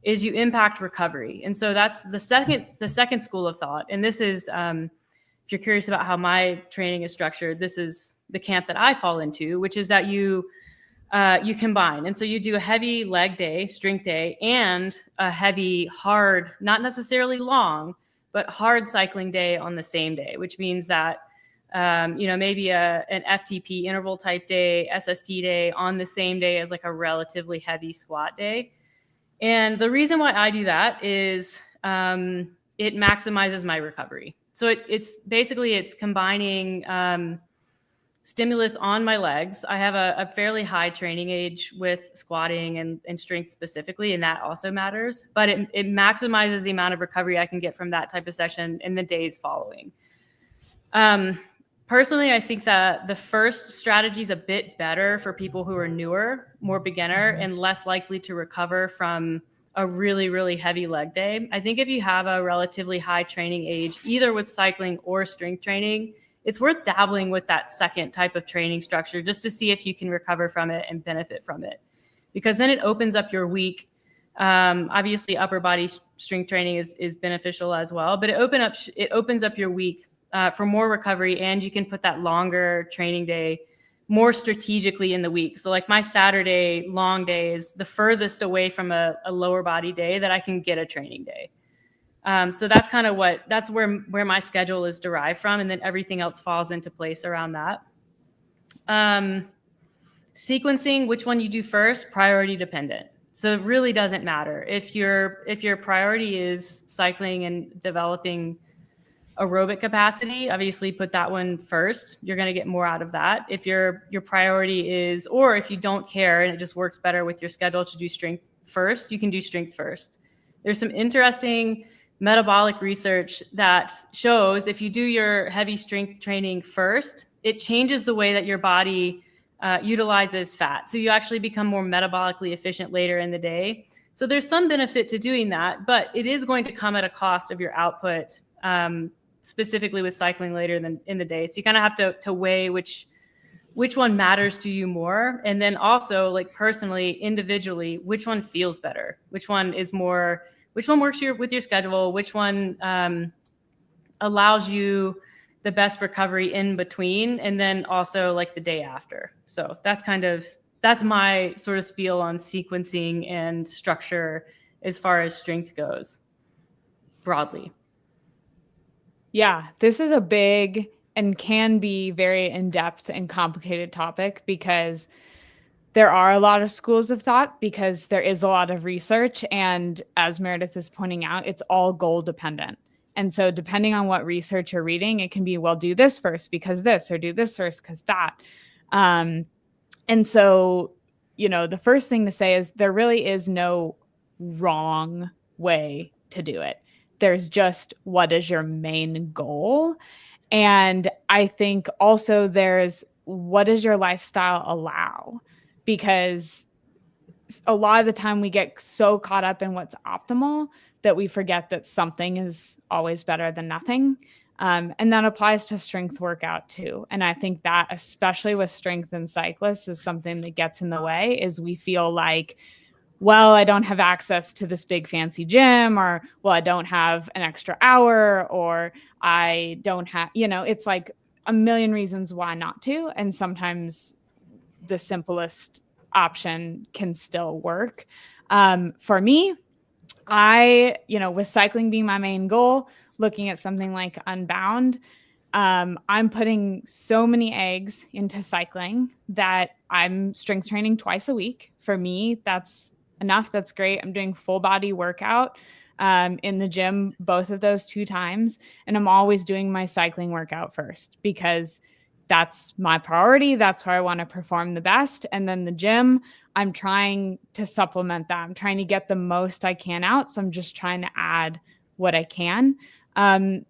is you impact recovery. And so that's the second school of thought. And this is, if you're curious about how my training is structured, this is the camp that I fall into, which is that you combine. And so you do a heavy leg day, strength day, and a heavy, hard, not necessarily long, but hard cycling day on the same day, which means that, maybe an FTP interval type day, SST day on the same day as like a relatively heavy squat day. And the reason why I do that is it maximizes my recovery. So it's combining stimulus on my legs. I have a fairly high training age with squatting and strength specifically, and that also matters. But it maximizes the amount of recovery I can get from that type of session in the days following. Personally, I think that the first strategy is a bit better for people who are newer, more beginner, and less likely to recover from a really, really heavy leg day. I think if you have a relatively high training age, either with cycling or strength training, it's worth dabbling with that second type of training structure just to see if you can recover from it and benefit from it. Because then it opens up your week. Obviously, upper body strength training is beneficial as well, but it opens up your week for more recovery, and you can put that longer training day more strategically in the week. So like my Saturday long day is the furthest away from a lower body day that I can get a training day. So that's kind of that's where my schedule is derived from. And then everything else falls into place around that. Sequencing, which one you do first, priority dependent. So it really doesn't matter. If your priority is cycling and developing aerobic capacity, obviously put that one first. You're going to get more out of that. If your priority is, or if you don't care and it just works better with your schedule to do strength first, you can do strength first. There's some interesting metabolic research that shows if you do your heavy strength training first, it changes the way that your body utilizes fat. So you actually become more metabolically efficient later in the day. So there's some benefit to doing that, but it is going to come at a cost of your output, specifically with cycling later in the day. So you kind of have to weigh which one matters to you more. And then also, like personally, individually, which one feels better? Which one works with your schedule? Which one allows you the best recovery in between? And then also like the day after. So that's my sort of spiel on sequencing and structure as far as strength goes broadly. Yeah, this is a big and can be very in-depth and complicated topic because there are a lot of schools of thought, because there is a lot of research. And as Meredith is pointing out, it's all goal dependent. And so depending on what research you're reading, it can be, well, do this first because this, or do this first because that. And so, the first thing to say is there really is no wrong way to do it. There's just, what is your main goal? And I think also there's, what does your lifestyle allow? Because a lot of the time we get so caught up in what's optimal that we forget that something is always better than nothing. And that applies to strength workout too. And I think that especially with strength and cyclists is something that gets in the way, is we feel like, well, I don't have access to this big fancy gym, or, well, I don't have an extra hour, or I don't have, it's like a million reasons why not to. And sometimes the simplest option can still work. For me, with cycling being my main goal, looking at something like Unbound, I'm putting so many eggs into cycling that I'm strength training twice a week. For me, that's enough. That's great. I'm doing full body workout in the gym, both of those 2 times. And I'm always doing my cycling workout first because that's my priority. That's where I want to perform the best. And then the gym, I'm trying to supplement that. I'm trying to get the most I can out. So I'm just trying to add what I can.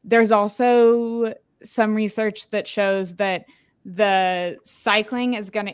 There's also some research that shows that the cycling is going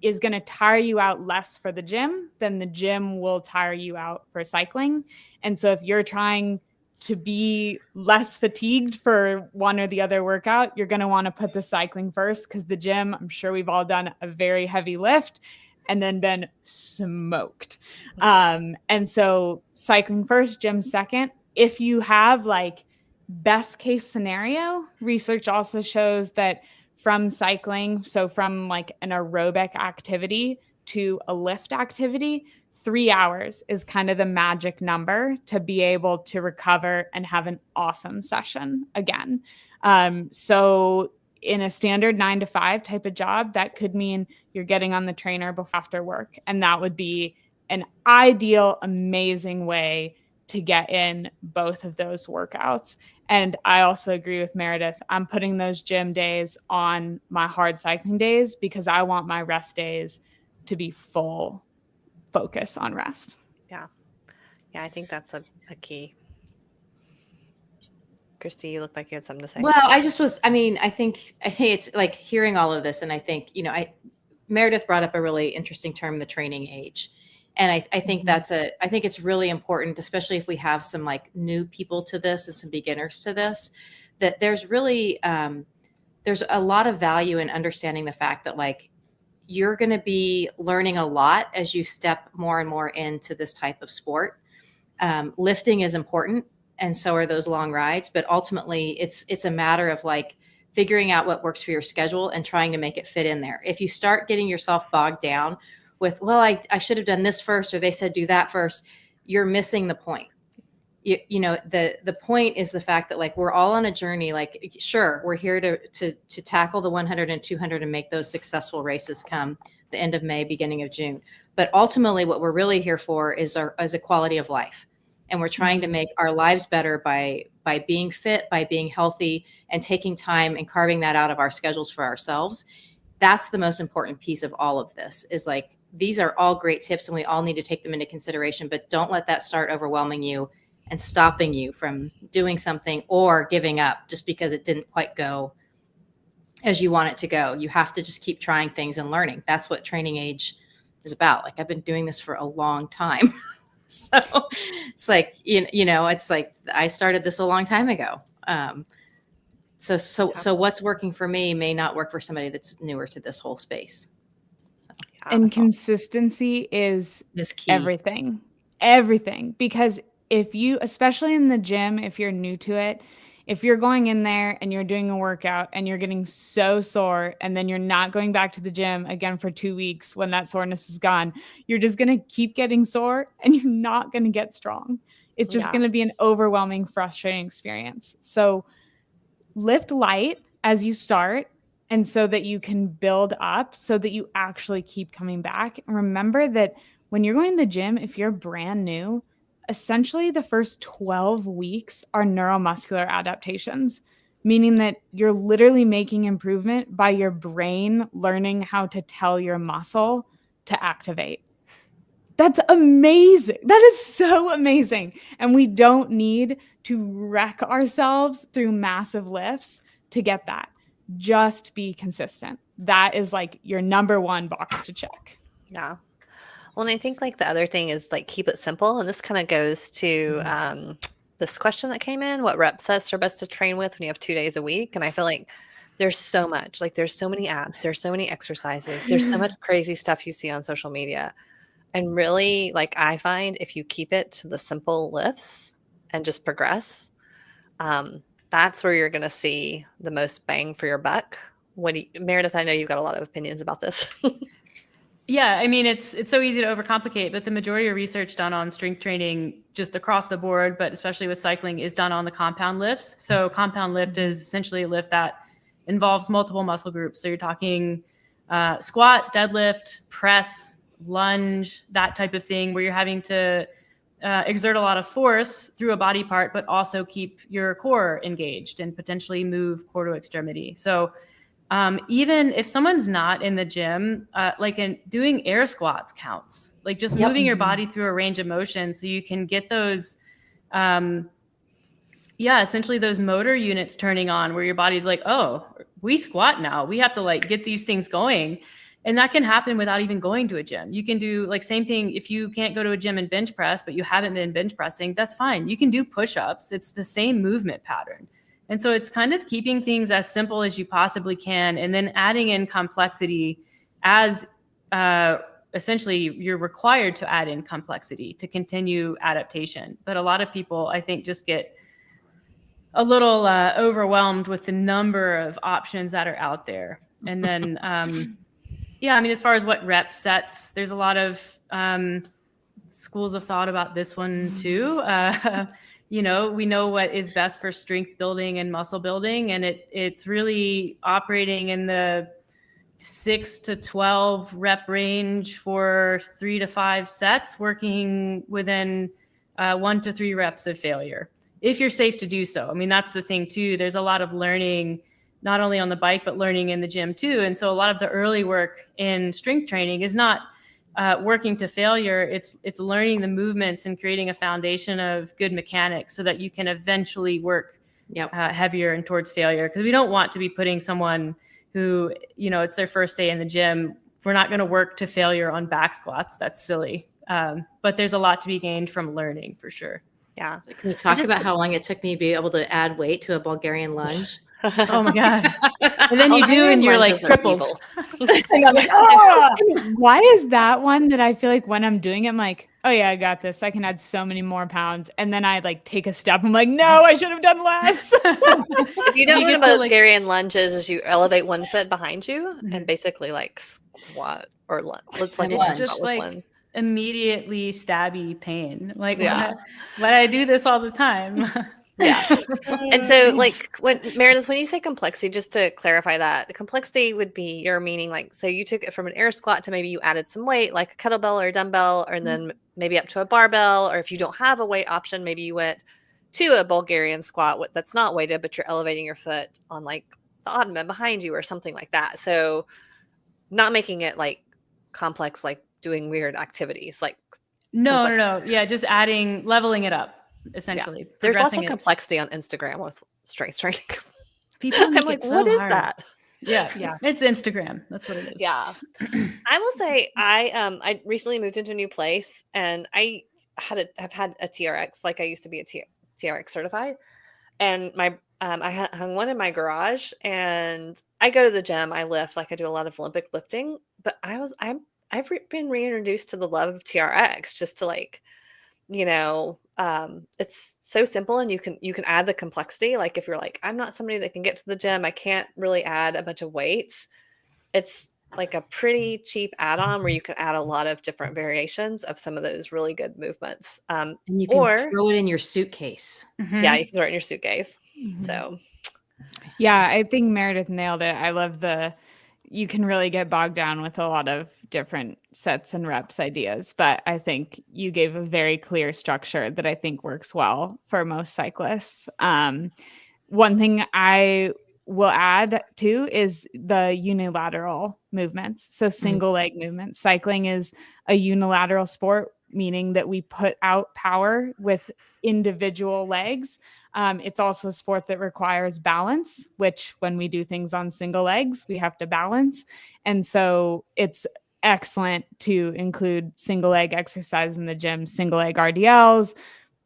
to tire you out less for the gym than the gym will tire you out for cycling. And so if you're trying to be less fatigued for one or the other workout, you're going to want to put the cycling first, because the gym, I'm sure we've all done a very heavy lift and then been smoked. And so cycling first, gym second. If you have like best case scenario, research also shows that from cycling, so from like an aerobic activity to a lift activity, 3 hours is kind of the magic number to be able to recover and have an awesome session again. So in a standard 9 to 5 type of job, that could mean you're getting on the trainer before after work. And that would be an ideal, amazing way to get in both of those workouts. And I also agree with Meredith. I'm putting those gym days on my hard cycling days because I want my rest days to be full focus on rest. Yeah. Yeah, I think that's a key. Christy, you look like you had something to say. Well, I think it's like hearing all of this. And I think, Meredith brought up a really interesting term, the training age. And I think I think it's really important, especially if we have some like new people to this and some beginners to this, that there's really, there's a lot of value in understanding the fact that like, you're going to be learning a lot as you step more and more into this type of sport. Lifting is important, and so are those long rides, but ultimately it's a matter of like figuring out what works for your schedule and trying to make it fit in there. If you start getting yourself bogged down with, well, I should have done this first, or they said do that first, you're missing the point. The point is the fact that like we're all on a journey. Like, sure, we're here to tackle the 100 and 200 and make those successful races come the end of May, beginning of June. But ultimately, what we're really here for is a quality of life, and we're trying to make our lives better by being fit, by being healthy, and taking time and carving that out of our schedules for ourselves. That's the most important piece of all of this. Is like these are all great tips, and we all need to take them into consideration. But don't let that start overwhelming you and stopping you from doing something or giving up just because it didn't quite go as you want it to go. You have to just keep trying things and learning. That's what training age is about. Like I've been doing this for a long time. So it's like, it's like I started this a long time ago. So what's working for me may not work for somebody that's newer to this whole space. And consistency is key. Everything. Because if you, especially in the gym, if you're new to it, if you're going in there and you're doing a workout and you're getting so sore and then you're not going back to the gym again for 2 weeks when that soreness is gone, you're just going to keep getting sore and you're not going to get strong. It's just going to be an overwhelming, frustrating experience. So lift light as you start, and so that you can build up so that you actually keep coming back. And remember that when you're going to the gym, if you're brand new, essentially the first 12 weeks are neuromuscular adaptations, meaning that you're literally making improvement by your brain learning how to tell your muscle to activate. That's amazing. That is so amazing. And we don't need to wreck ourselves through massive lifts to get that. Just be consistent. That is like your number one box to check. Yeah. Well, and I think like the other thing is like keep it simple. And this kind of goes to this question that came in, what rep sets are best to train with when you have 2 days a week? And I feel like there's so much, like there's so many apps, there's so many exercises, there's so much crazy stuff you see on social media. And really, like I find if you keep it to the simple lifts and just progress, that's where you're going to see the most bang for your buck. Meredith, I know you've got a lot of opinions about this. Yeah, I mean, it's so easy to overcomplicate, but the majority of research done on strength training just across the board, but especially with cycling, is done on the compound lifts. So compound lift is essentially a lift that involves multiple muscle groups. So you're talking squat, deadlift, press, lunge, that type of thing, where you're having to exert a lot of force through a body part, but also keep your core engaged and potentially move core to extremity. So even if someone's not in the gym, doing air squats counts, like just moving your body through a range of motion so you can get those, essentially those motor units turning on where your body's like, oh, we squat now. We have to like get these things going. And that can happen without even going to a gym. You can do like same thing. If you can't go to a gym and bench press, but you haven't been bench pressing, that's fine. You can do push-ups. It's the same movement pattern. And so it's kind of keeping things as simple as you possibly can, and then adding in complexity as essentially you're required to add in complexity to continue adaptation. But a lot of people, I think, just get a little overwhelmed with the number of options that are out there. And then, yeah, I mean, as far as what rep sets, there's a lot of schools of thought about this one too. You know, we know what is best for strength building and muscle building, and it's really operating in the 6 to 12 rep range for 3 to 5 sets, working within 1 to 3 reps of failure, if you're safe to do so. I mean, that's the thing too. There's a lot of learning, not only on the bike, but learning in the gym too. And so a lot of the early work in strength training is not working to failure. It's learning the movements and creating a foundation of good mechanics so that you can eventually work heavier and towards failure. Because we don't want to be putting someone who, you know, it's their first day in the gym. We're not going to work to failure on back squats. That's silly. But there's a lot to be gained from learning for sure. Yeah. Can you talk about how long it took me to be able to add weight to a Bulgarian lunge? Oh my God. And then you do, and you're like crippled. And I'm like, oh! Why is that one that I feel like when I'm doing it, I'm like, oh yeah, I got this. I can add so many more pounds. And then I like take a step. I'm like, no, I should have done less. If you don't know what Bulgarian lunges is, you elevate one foot behind you and basically like squat or lunge. It's like it's just like one. Immediately stabby pain. Like, but I do this all the time. Yeah. And so like when Meredith, when you say complexity, just to clarify that, the complexity would be your meaning, like, so you took it from an air squat to maybe you added some weight, like a kettlebell or a dumbbell, or then maybe up to a barbell, or if you don't have a weight option, maybe you went to a Bulgarian squat that's not weighted, but you're elevating your foot on like the ottoman behind you or something like that. So not making it like complex, like doing weird activities, like no. Yeah. Just leveling it up. Essentially, there's lots of complexity on Instagram with strength training. People I'm like, what is that? Yeah, it's Instagram. That's what it is. Yeah, I will say I recently moved into a new place, and I have had a TRX. Like I used to be a TRX certified, and my I hung one in my garage, and I go to the gym. I lift, like I do a lot of Olympic lifting, but I've been reintroduced to the love of TRX, just to like, you know, it's so simple, and you can add the complexity. Like if you're like, I'm not somebody that can get to the gym, I can't really add a bunch of weights. It's like a pretty cheap add-on where you can add a lot of different variations of some of those really good movements. And you can throw it in your suitcase. Yeah, you can throw it in your suitcase. So yeah, I think Meredith nailed it. I love you can really get bogged down with a lot of different sets and reps ideas, but I think you gave a very clear structure that I think works well for most cyclists. One thing I will add too is the unilateral movements. So single leg movements. Cycling is a unilateral sport, meaning that we put out power with individual legs. It's also a sport that requires balance, which when we do things on single legs, we have to balance. And so it's excellent to include single leg exercise in the gym, single leg RDLs,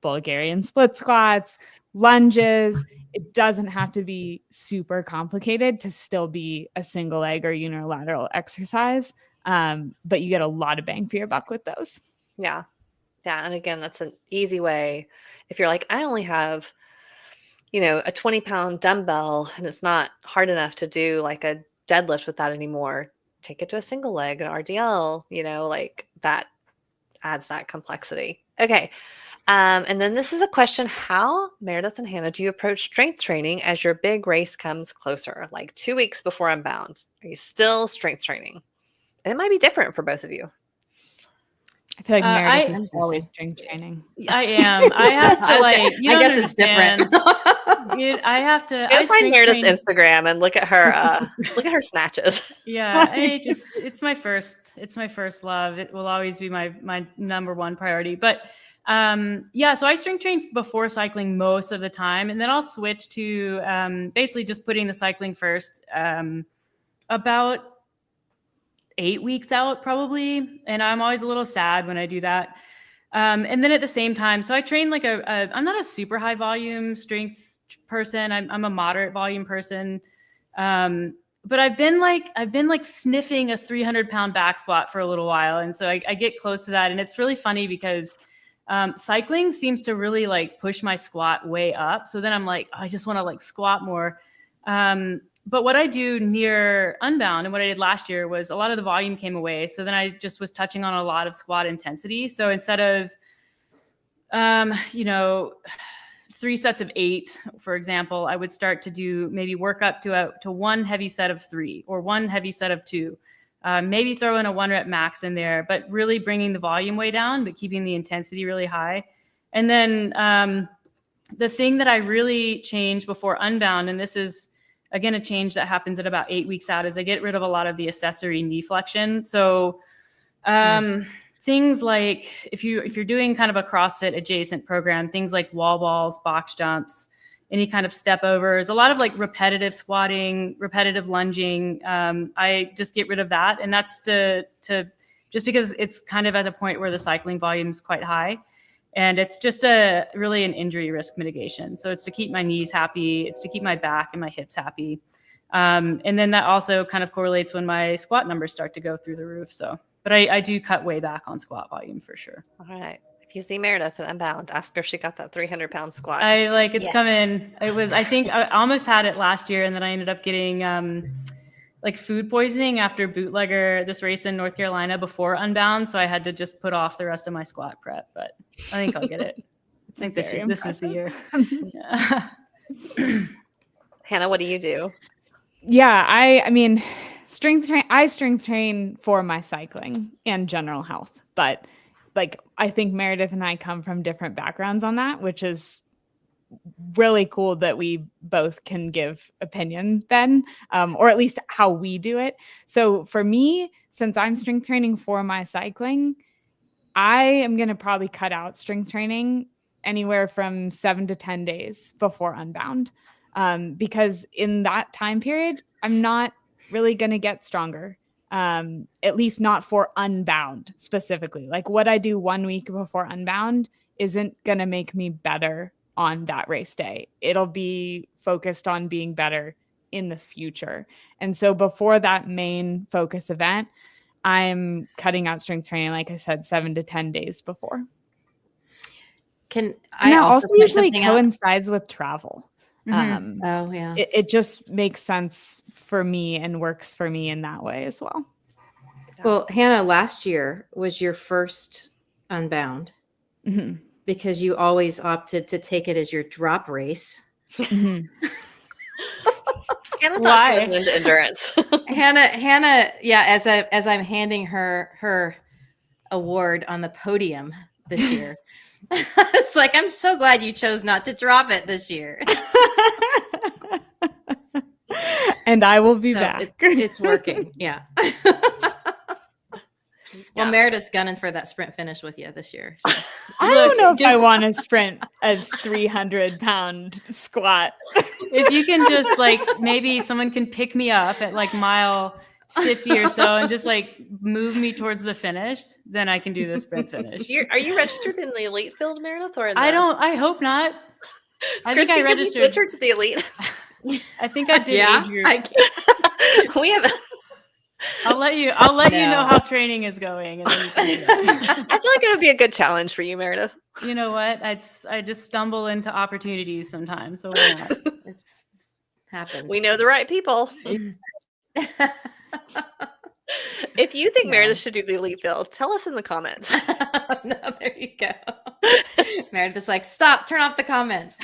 Bulgarian split squats, lunges. It doesn't have to be super complicated to still be a single leg or unilateral exercise. But you get a lot of bang for your buck with those. Yeah. Yeah. And again, that's an easy way. If you're like, I only have, you know, a 20-pound dumbbell and it's not hard enough to do like a deadlift with that anymore, take it to a single leg, an RDL, you know, like that adds that complexity. Okay. And then this is a question: how, Meredith and Hannah, do you approach strength training as your big race comes closer, like 2 weeks before Unbound? Are you still strength training? And it might be different for both of you. I feel like Meredith is always strength training. I am. I have to like. You I guess it's different. I have to. Go find Meredith's Instagram and look at her snatches. Yeah, it's my first love. It will always be my number one priority. But So I strength train before cycling most of the time, and then I'll switch to basically just putting the cycling first about 8 weeks out probably. And I'm always a little sad when I do that. And then at the same time, so I train like I'm not a super high volume strength person. I'm a moderate volume person. But I've been like sniffing a 300-pound back squat for a little while. And so I get close to that. And it's really funny because cycling seems to really like push my squat way up. So then I'm like, I just want to like squat more. But what I do near Unbound and what I did last year was a lot of the volume came away. So then I just was touching on a lot of squat intensity. So instead of, 3 sets of 8, for example, I would start to do maybe work up to one heavy set of 3 or one heavy set of 2. Maybe throw in a 1 rep max in there, but really bringing the volume way down, but keeping the intensity really high. And then the thing that I really changed before Unbound, and this is, again, a change that happens at about 8 weeks out, is I get rid of a lot of the accessory knee flexion. So things like if you're doing kind of a CrossFit adjacent program, things like wall balls, box jumps, any kind of step overs, a lot of like repetitive squatting, repetitive lunging. I just get rid of that. And that's to just because it's kind of at a point where the cycling volume is quite high. And it's just really an injury risk mitigation. So it's to keep my knees happy. It's to keep my back and my hips happy. And then that also kind of correlates when my squat numbers start to go through the roof. But I do cut way back on squat volume for sure. All right. If you see Meredith at Unbound, ask her if she got that 300-pound squat. It's coming. I think I almost had it last year, and then I ended up getting like food poisoning after bootlegger this race in North Carolina before Unbound. So I had to just put off the rest of my squat prep, but I think I'll get it. I think this is the year. Yeah. Hannah, what do you do? Yeah, I mean, I strength train for my cycling and general health, but like, I think Meredith and I come from different backgrounds on that, which is really cool that we both can give opinion then, or at least how we do it. So for me, since I'm strength training for my cycling, I am going to probably cut out strength training anywhere from 7 to 10 days before Unbound, because in that time period, I'm not really going to get stronger. At least not for Unbound specifically. Like what I do 1 week before Unbound isn't going to make me better on that race day. It'll be focused on being better in the future. And so before that main focus event, I'm cutting out strength training, like I said, 7 to 10 days before. Can I also usually coincides with travel. Mm-hmm. Oh yeah. It just makes sense for me and works for me in that way as well. Well, Hannah, last year was your first Unbound because you always opted to take it as your drop race. Hannah thought she was into endurance. Hannah, yeah, as I'm handing her award on the podium this year. It's like, I'm so glad you chose not to drop it this year. And I will be back. It's working. Yeah. Well, Meredith's gunning for that sprint finish with you this year. So. I don't know if I want to sprint a 300-pound squat. If you can just like, maybe someone can pick me up at like mile 50 or so and just like move me towards the finish, then I can do the sprint finish. Are you registered in the elite field, Meredith? Or I hope not. I think I registered. Switch her to the elite. I think I did age group. We haven't. I'll let you know how training is going. And then you can I feel like it would be a good challenge for you, Meredith. You know what? I just stumble into opportunities sometimes. So why not? It happens. We know the right people. If you think Meredith should do the elite field, tell us in the comments. No, there you go. Meredith's like, stop, turn off the comments.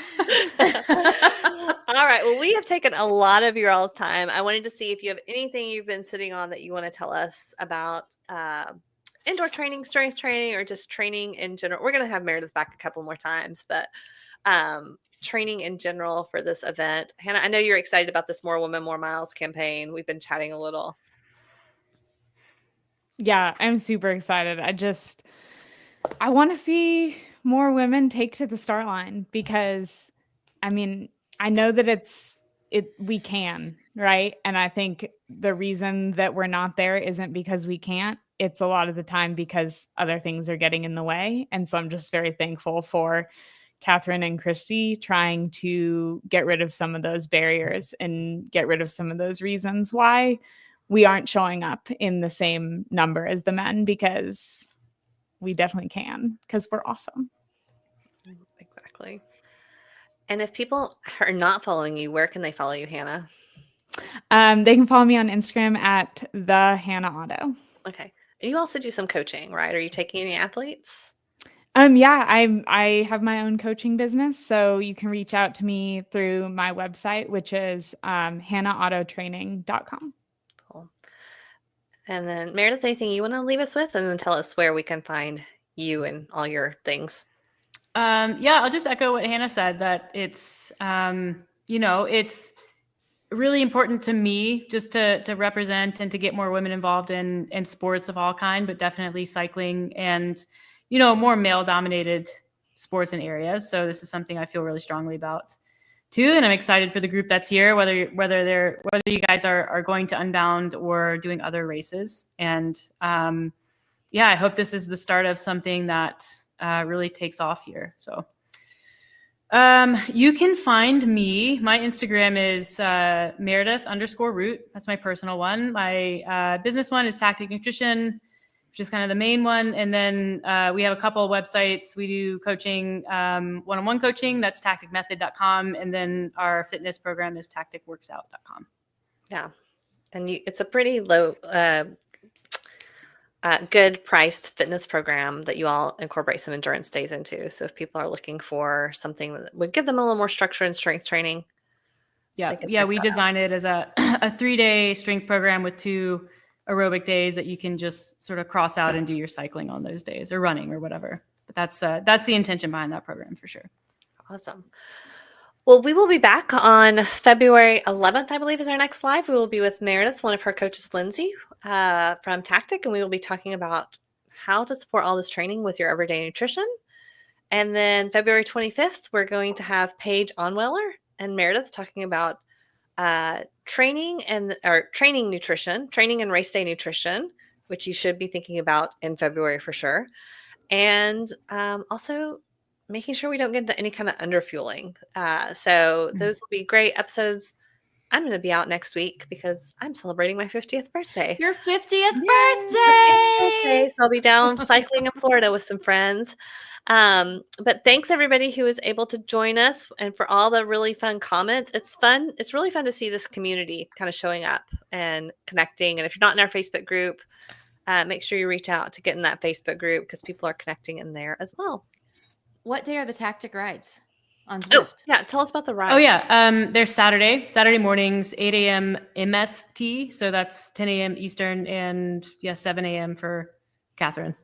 All right. Well, we have taken a lot of your all's time. I wanted to see if you have anything you've been sitting on that you want to tell us about indoor training, strength training, or just training in general. We're going to have Meredith back a couple more times, but training in general for this event. Hannah, I know you're excited about this More Women, More Miles campaign. We've been chatting a little. Yeah, I'm super excited. I want to see more women take to the start line, because I mean, I know that we can, right? And I think the reason that we're not there isn't because we can't. It's a lot of the time because other things are getting in the way. And so I'm just very thankful for Catherine and Christy trying to get rid of some of those barriers and get rid of some of those reasons why we aren't showing up in the same number as the men, because we definitely can, because we're awesome. Exactly. And if people are not following you, where can they follow you, Hannah? They can follow me on Instagram at the Hannah Otto. Okay. And you also do some coaching, right? Are you taking any athletes? Yeah, I have my own coaching business, so you can reach out to me through my website, which is hannahautotraining.com. Cool. And then Meredith, anything you want to leave us with, and then tell us where we can find you and all your things? Yeah, I'll just echo what Hannah said, that it's, it's really important to me just to represent and to get more women involved in sports of all kind, but definitely cycling and, more male dominated sports and areas. So this is something I feel really strongly about too. And I'm excited for the group that's here, whether you guys are going to Unbound or doing other races. And I hope this is the start of something that really takes off here. So you can find me. My Instagram is Meredith_Root. That's my personal one. My business one is Tactic Nutrition, which is kind of the main one. And then we have a couple of websites. We do coaching, one-on-one coaching. That's tacticmethod.com. And then our fitness program is tacticworksout.com. Yeah. And it's a pretty low, good priced fitness program that you all incorporate some endurance days into. So if people are looking for something that would give them a little more structure and strength training. Yeah. We designed it as a 3-day strength program with 2 aerobic days that you can just sort of cross out and do your cycling on those days, or running or whatever. But that's the intention behind that program for sure. Awesome. Well, we will be back on February 11th, I believe, is our next live. We will be with Meredith, one of her coaches, Lindsay, from Tactic, and we will be talking about how to support all this training with your everyday nutrition. And then February 25th, we're going to have Paige Onweller and Meredith talking about training and race day nutrition, which you should be thinking about in February for sure. And also making sure we don't get into any kind of underfueling. So those will be great episodes. I'm going to be out next week because I'm celebrating my 50th birthday. Your 50th birthday! So I'll be down cycling in Florida with some friends. But thanks everybody who was able to join us, and for all the really fun comments. It's fun. It's really fun to see this community kind of showing up and connecting. And if you're not in our Facebook group, make sure you reach out to get in that Facebook group, because people are connecting in there as well. What day are the Tactic rides on Zwift? Oh, yeah. Tell us about the ride. Oh, yeah. They're Saturday mornings, 8 a.m. MST. So that's 10 a.m. Eastern, and 7 a.m. for Catherine.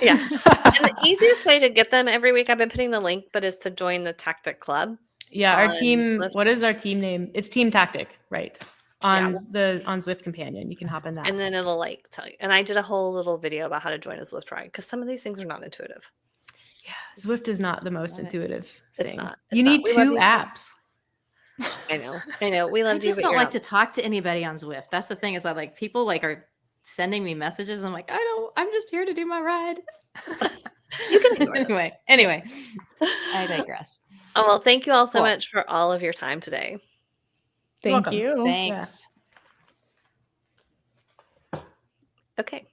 Yeah. And the easiest way to get them every week, I've been putting the link, but is to join the Tactic Club. Yeah. Our team, Zwift. What is our team name? It's Team Tactic, right? On Zwift Companion. You can hop in that. And then it'll tell you. And I did a whole little video about how to join a Zwift ride, because some of these things are not intuitive. Yeah, Zwift is not the most intuitive thing. It's not. You need 2 apps. I know. We love you. I just don't like to talk to anybody on Zwift. That's the thing, is I people are sending me messages. I'm like, I'm just here to do my ride. You can ignore them. Anyway, I digress. Oh, well, thank you all so much for all of your time today. Thank you. Thanks. Yeah. Okay.